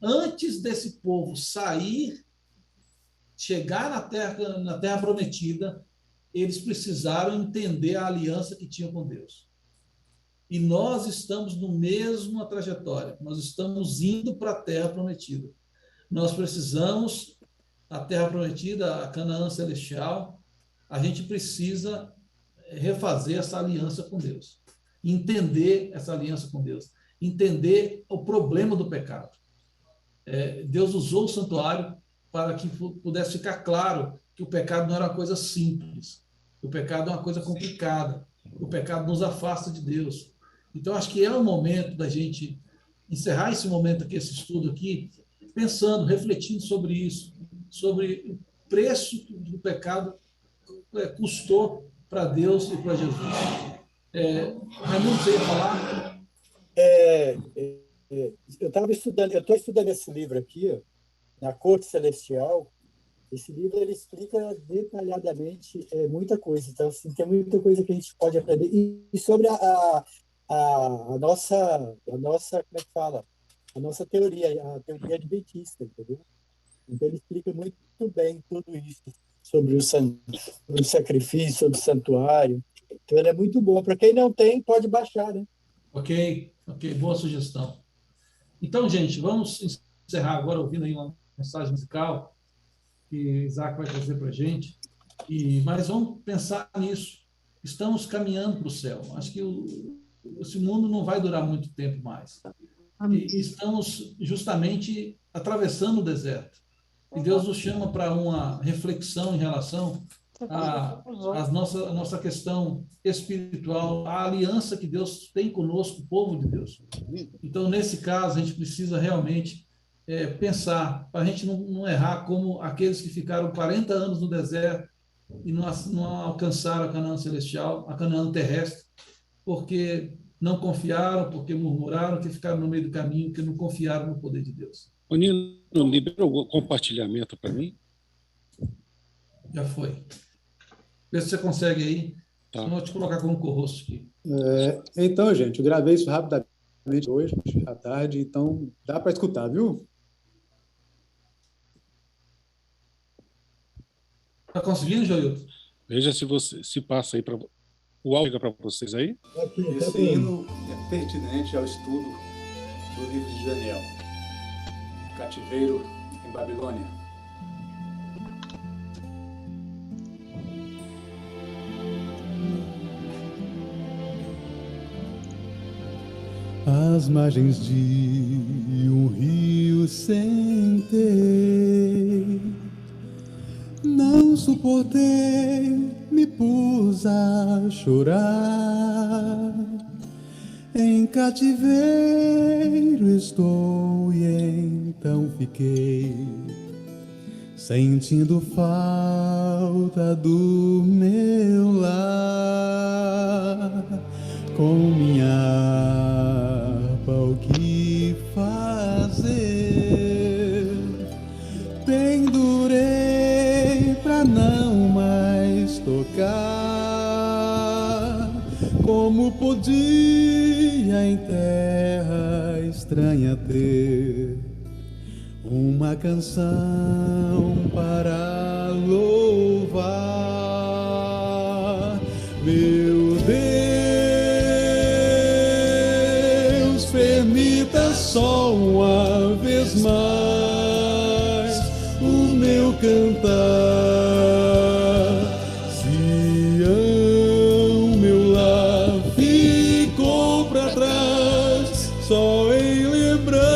antes desse povo chegar na terra prometida, eles precisaram entender a aliança que tinham com Deus. E nós estamos no mesmo trajetória, nós estamos indo para a terra prometida. Nós precisamos, a terra prometida, a Canaã celestial, a gente precisa refazer essa aliança com Deus, entender essa aliança com Deus, entender o problema do pecado. Deus usou o santuário para que pudesse ficar claro que o pecado não era uma coisa simples, o pecado é uma coisa complicada, o pecado nos afasta de Deus. Então, acho que é o momento da gente encerrar esse momento aqui, esse estudo aqui, pensando, refletindo sobre isso, sobre o preço que o pecado custou para Deus e para Jesus. Raimundo, você ia falar? Eu estou estudando esse livro aqui, ó, Na Corte Celestial. Esse livro ele explica detalhadamente muita coisa. Então, assim, tem muita coisa que a gente pode aprender. E sobre a nossa, como é que fala? A nossa teoria, a teoria adventista, entendeu? Então, ele explica muito bem tudo isso, sobre o sacrifício, sobre o santuário. Então, ele é muito bom. Para quem não tem, pode baixar, né? Ok, boa sugestão. Então, gente, vamos encerrar agora ouvindo aí uma mensagem musical que Isaac vai trazer para a gente. Mas vamos pensar nisso. Estamos caminhando para o céu. Acho que esse mundo não vai durar muito tempo mais. E estamos justamente atravessando o deserto. E Deus nos chama para uma reflexão em relação à nossa questão espiritual, a aliança que Deus tem conosco, o povo de Deus. Então, nesse caso, a gente precisa realmente pensar, para a gente não errar como aqueles que ficaram 40 anos no deserto e não alcançaram a Canaã celestial, a Canaã terrestre, porque não confiaram, porque murmuraram, que ficaram no meio do caminho, que não confiaram no poder de Deus. O Nino, libera o compartilhamento para mim? Já foi. Vê se você consegue aí. Tá. Senão eu vou te colocar como co-host aqui. Então, gente, eu gravei isso rapidamente hoje, à tarde, então dá para escutar, viu? Está conseguindo, Joilton? Veja se passa aí para o áudio chega para vocês aí. Esse hino é pertinente ao estudo do livro de Daniel. Cativeiro em Babilônia. Às margens de um rio sentei, não suportei, me pus a chorar. Em cativeiro estou e então fiquei sentindo falta do meu lar. Com minha harpa o que fazer? Pendurei pra não mais tocar. Como podia em terra estranha ter uma canção para louvar? Meu Deus, permita só uma vez mais o meu cantar. Sião, meu lar ficou para trás, só em lembrar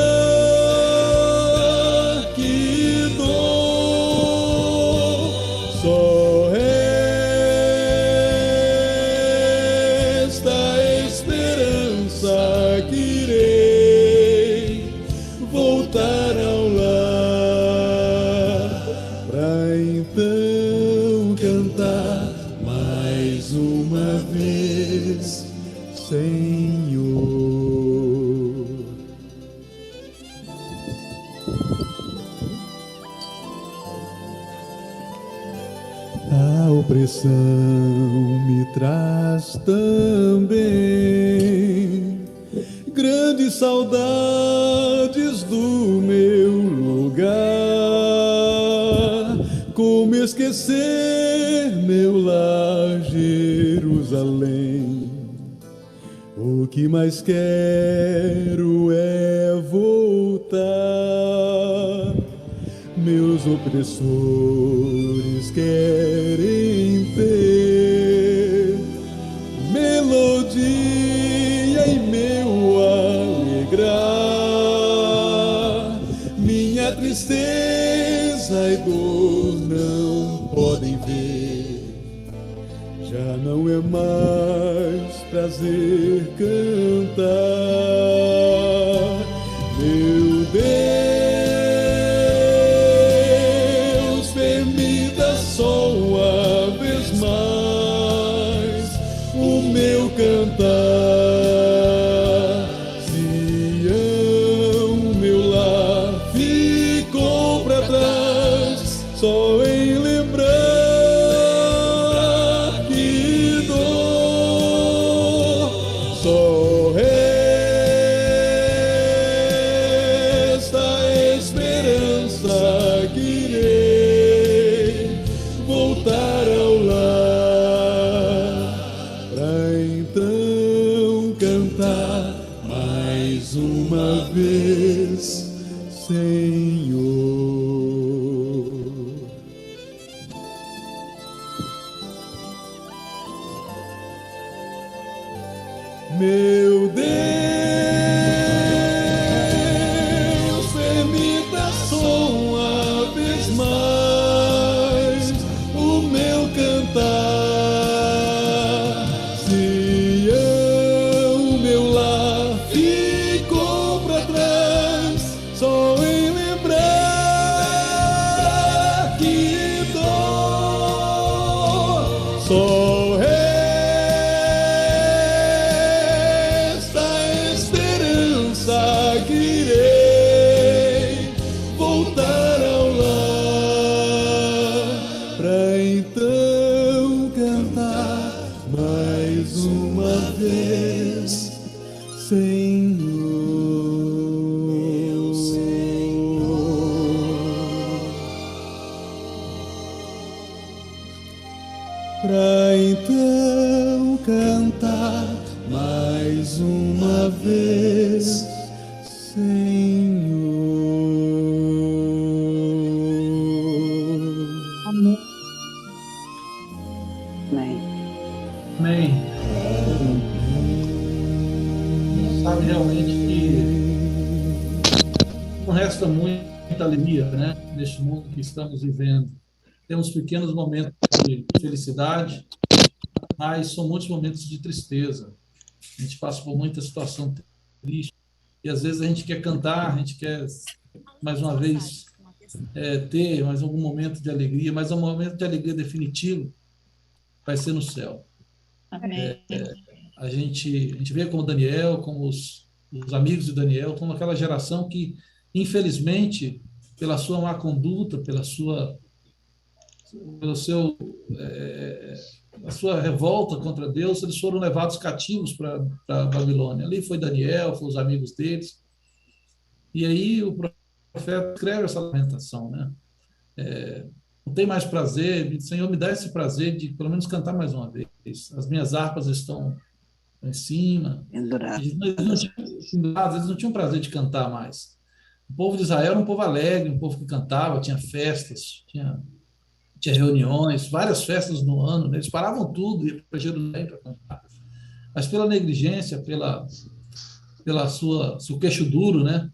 que dor, só resta esperança que irei voltar ao lar, pra então cantar mais uma vez, Senhor. A opressão me traz também grandes saudades do meu lugar. Como esquecer meu lar, Jerusalém? O que mais quero é voltar. Meus opressores querem ter melodia em meu alegrar. Minha tristeza e dor não podem ver. Já não é mais prazer cantar. Meu Deus, permita só uma vez mais o meu meu cantar. Sião, meu lar, ficou para trás, só em lembrar que dor, só resta a esperança que irei voltar ao lar, pra então cantar mais uma vez, Senhor. Meu Deus, permita só uma vez mais o meu cantar. Sião, meu lar, ficou para trás, só em lembrar que dor, só resta a esperança que irei voltar ao lar, pra então cantar mais uma vez, Senhor. Pra então cantar mais uma vez, Senhor. Amém. Amém. Amém. Sabe realmente que não resta muita alegria, né, neste mundo que estamos vivendo. Temos pequenos momentos de felicidade, mas são muitos momentos de tristeza. A gente passa por muita situação triste e às vezes a gente quer cantar, a gente quer mais uma vez ter mais algum momento de alegria, mas o momento de alegria definitivo vai ser no céu. Amém. A gente vê como Daniel, como os amigos de Daniel, como aquela geração que, infelizmente, pela sua má conduta, a sua revolta contra Deus, eles foram levados cativos para a Babilônia. Ali foi Daniel, foram os amigos deles. E aí o profeta escreve essa lamentação, né? Não tem mais prazer, Senhor, me dá esse prazer de pelo menos cantar mais uma vez. As minhas harpas estão em cima. Eles não tinham prazer de cantar mais. O povo de Israel era um povo alegre, um povo que cantava, tinha festas, tinha reuniões, várias festas no ano, né? Eles paravam tudo, iam para Jerusalém para cantar. Mas pela negligência, pela seu queixo duro, né?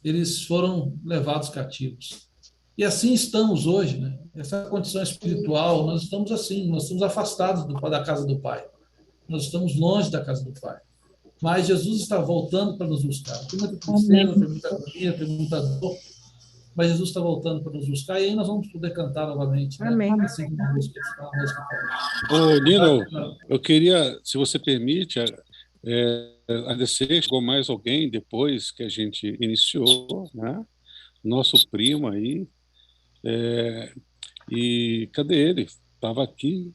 Eles foram levados cativos. E assim estamos hoje, né? Essa condição espiritual, nós estamos assim, nós estamos afastados da casa do Pai. Nós estamos longe da casa do Pai. Mas Jesus está voltando para nos buscar. Tem muita tristeza, tem muita agonia, tem muita dor, mas Jesus está voltando para nos buscar e aí nós vamos poder cantar novamente. Né? Amém. Assim como a música Ô, Nino, eu queria, se você permite, agradecer, chegou mais alguém depois que a gente iniciou, né? Nosso primo aí. E cadê ele? Estava aqui.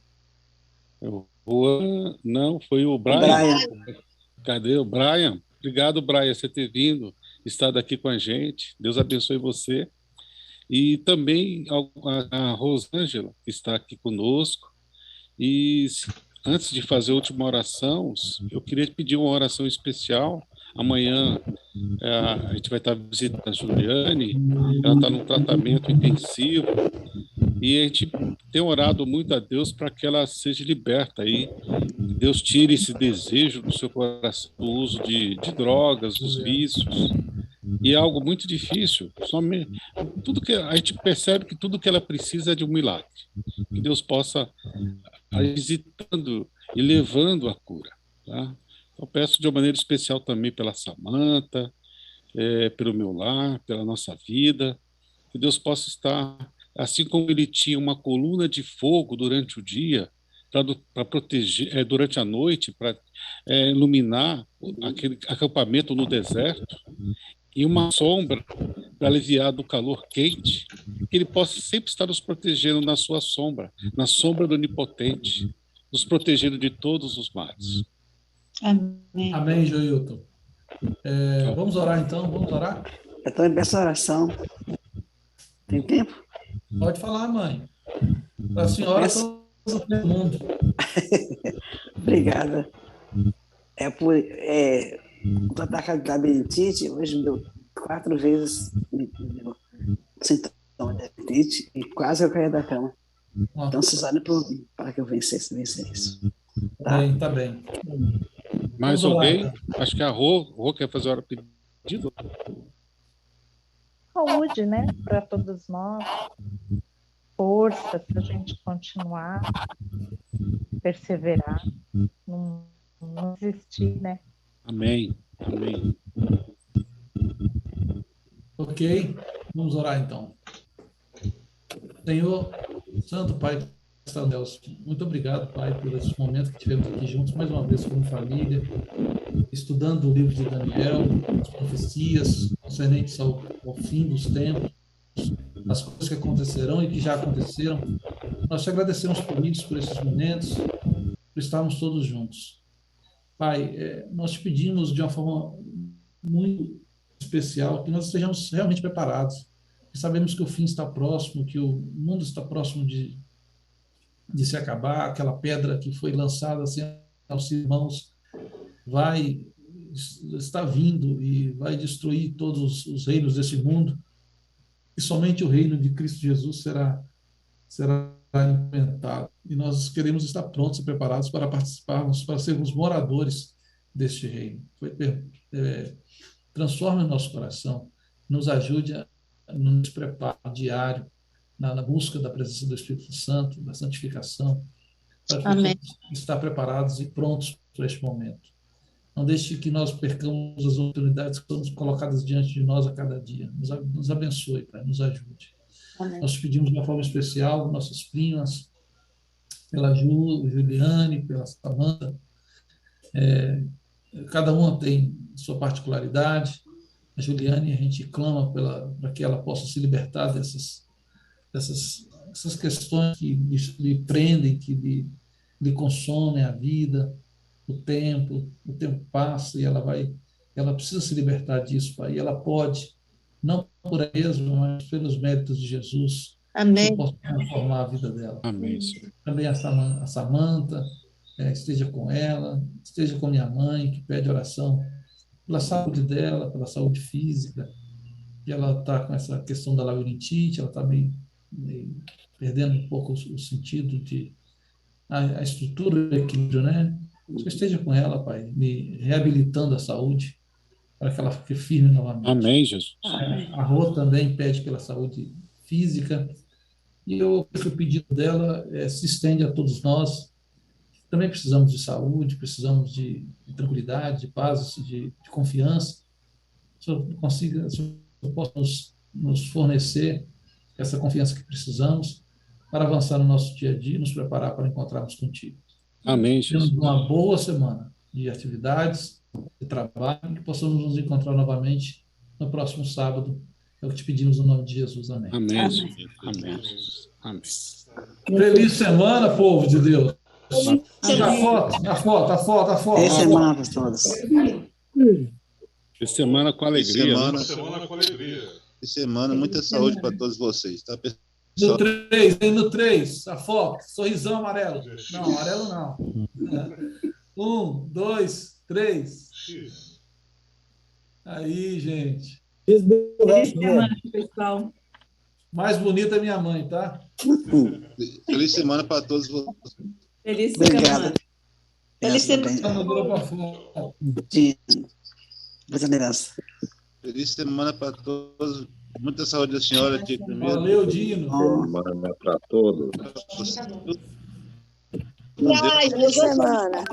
Não, foi o Brian. Cadê o Brian? Obrigado, Brian, você ter vindo, estado aqui com a gente. Deus abençoe você. E também a Rosângela, que está aqui conosco. E antes de fazer a última oração, eu queria pedir uma oração especial. Amanhã a gente vai estar visitando a Juliane, ela está num tratamento intensivo, e a gente tem orado muito a Deus para que ela seja liberta aí, que Deus tire esse desejo do seu coração, do uso de drogas, dos vícios, e é algo muito difícil. Tudo que a gente percebe que tudo que ela precisa é de um milagre, que Deus possa ir visitando e levando a cura, tá? Eu peço de uma maneira especial também pela Samanta, pelo meu lar, pela nossa vida, que Deus possa estar, assim como ele tinha uma coluna de fogo durante o dia, para proteger durante a noite, para iluminar aquele acampamento no deserto, e uma sombra para aliviar do calor quente, que ele possa sempre estar nos protegendo na sua sombra, na sombra do Onipotente, nos protegendo de todos os males. Amém. Amém, Joilton. Vamos orar então, vamos orar? Eu também peço oração. Tem tempo? Pode falar, mãe. Para a senhora, todo mundo. Obrigada. Estou atacado de labirintite, hoje me deu 4 vezes sintoma de labirintite e quase eu caí da cama. Então, vocês olhem por mim, para que eu vencesse isso. Tá bem. Mais alguém? Acho que a Rô quer fazer hora pedido. Saúde, né? Para todos nós. Força para a gente continuar, perseverar, não desistir, né? Amém. Amém. Ok, vamos orar então. Senhor, Santo Pai que está nos céus, muito obrigado, Pai, por esse momento que tivemos aqui juntos, mais uma vez como família, estudando o livro de Daniel, as profecias concernentes ao fim dos tempos, as coisas que acontecerão e que já aconteceram. Nós te agradecemos por isso, por esses momentos, por estarmos todos juntos. Pai, nós te pedimos de uma forma muito especial que nós estejamos realmente preparados. Sabemos que o fim está próximo, que o mundo está próximo de se acabar, aquela pedra que foi lançada assim aos irmãos está vindo e vai destruir todos os reinos desse mundo, e somente o reino de Cristo Jesus será implementado. E nós queremos estar prontos e preparados para participarmos, para sermos moradores deste reino. Transforme o nosso coração, nos ajude a nos preparar diário na busca da presença do Espírito Santo, da santificação, para estar preparados e prontos para este momento. Não deixe que nós percamos as oportunidades que são colocadas diante de nós a cada dia. Nos abençoe, Pai, nos ajude. Amém. Nós pedimos de uma forma especial nossas primas, pela Juliane, pela Samanta. Cada uma tem sua particularidade. A Juliane, a gente clama para que ela possa se libertar dessas questões que lhe prendem, que lhe consomem a vida, o tempo passa e ela precisa se libertar disso, Pai, e ela pode, não por ela mesma, mas pelos méritos de Jesus, Amém. Possa transformar a vida dela. Amém. Também a Samanta, esteja com ela, esteja com minha mãe, que pede oração pela saúde dela, pela saúde física, que ela está com essa questão da labirintite, ela está meio perdendo um pouco o sentido a estrutura do equilíbrio, né? Que esteja com ela, Pai, me reabilitando a saúde, para que ela fique firme novamente. Amém, Jesus. A Rô também pede pela saúde física, e o pedido dela se estende a todos nós. Também precisamos de saúde, precisamos de tranquilidade, de paz, de confiança. Se eu possa nos fornecer essa confiança que precisamos para avançar no nosso dia a dia e nos preparar para encontrarmos contigo. Amém, Jesus. Temos uma boa semana de atividades, de trabalho, que possamos nos encontrar novamente no próximo sábado. É o que te pedimos no nome de Jesus. Amém. Amém. Amém. Amém. Amém. Feliz semana, povo de Deus. A foto. Feliz semana para todos. Feliz semana com alegria. Feliz semana com alegria. Feliz semana, muita saúde para todos vocês, tá, pessoal? No 3, a foto, sorrisão amarelo. Não, amarelo não. 1, 2, 3. Aí, gente. Feliz semana, pessoal. Mais bonita é minha mãe, tá? Feliz semana para todos vocês. Feliz semana. Feliz semana. Feliz semana para todos. Muita saúde da senhora aqui primeiro. Valeu, Dino. Semana para todos. Feliz semana.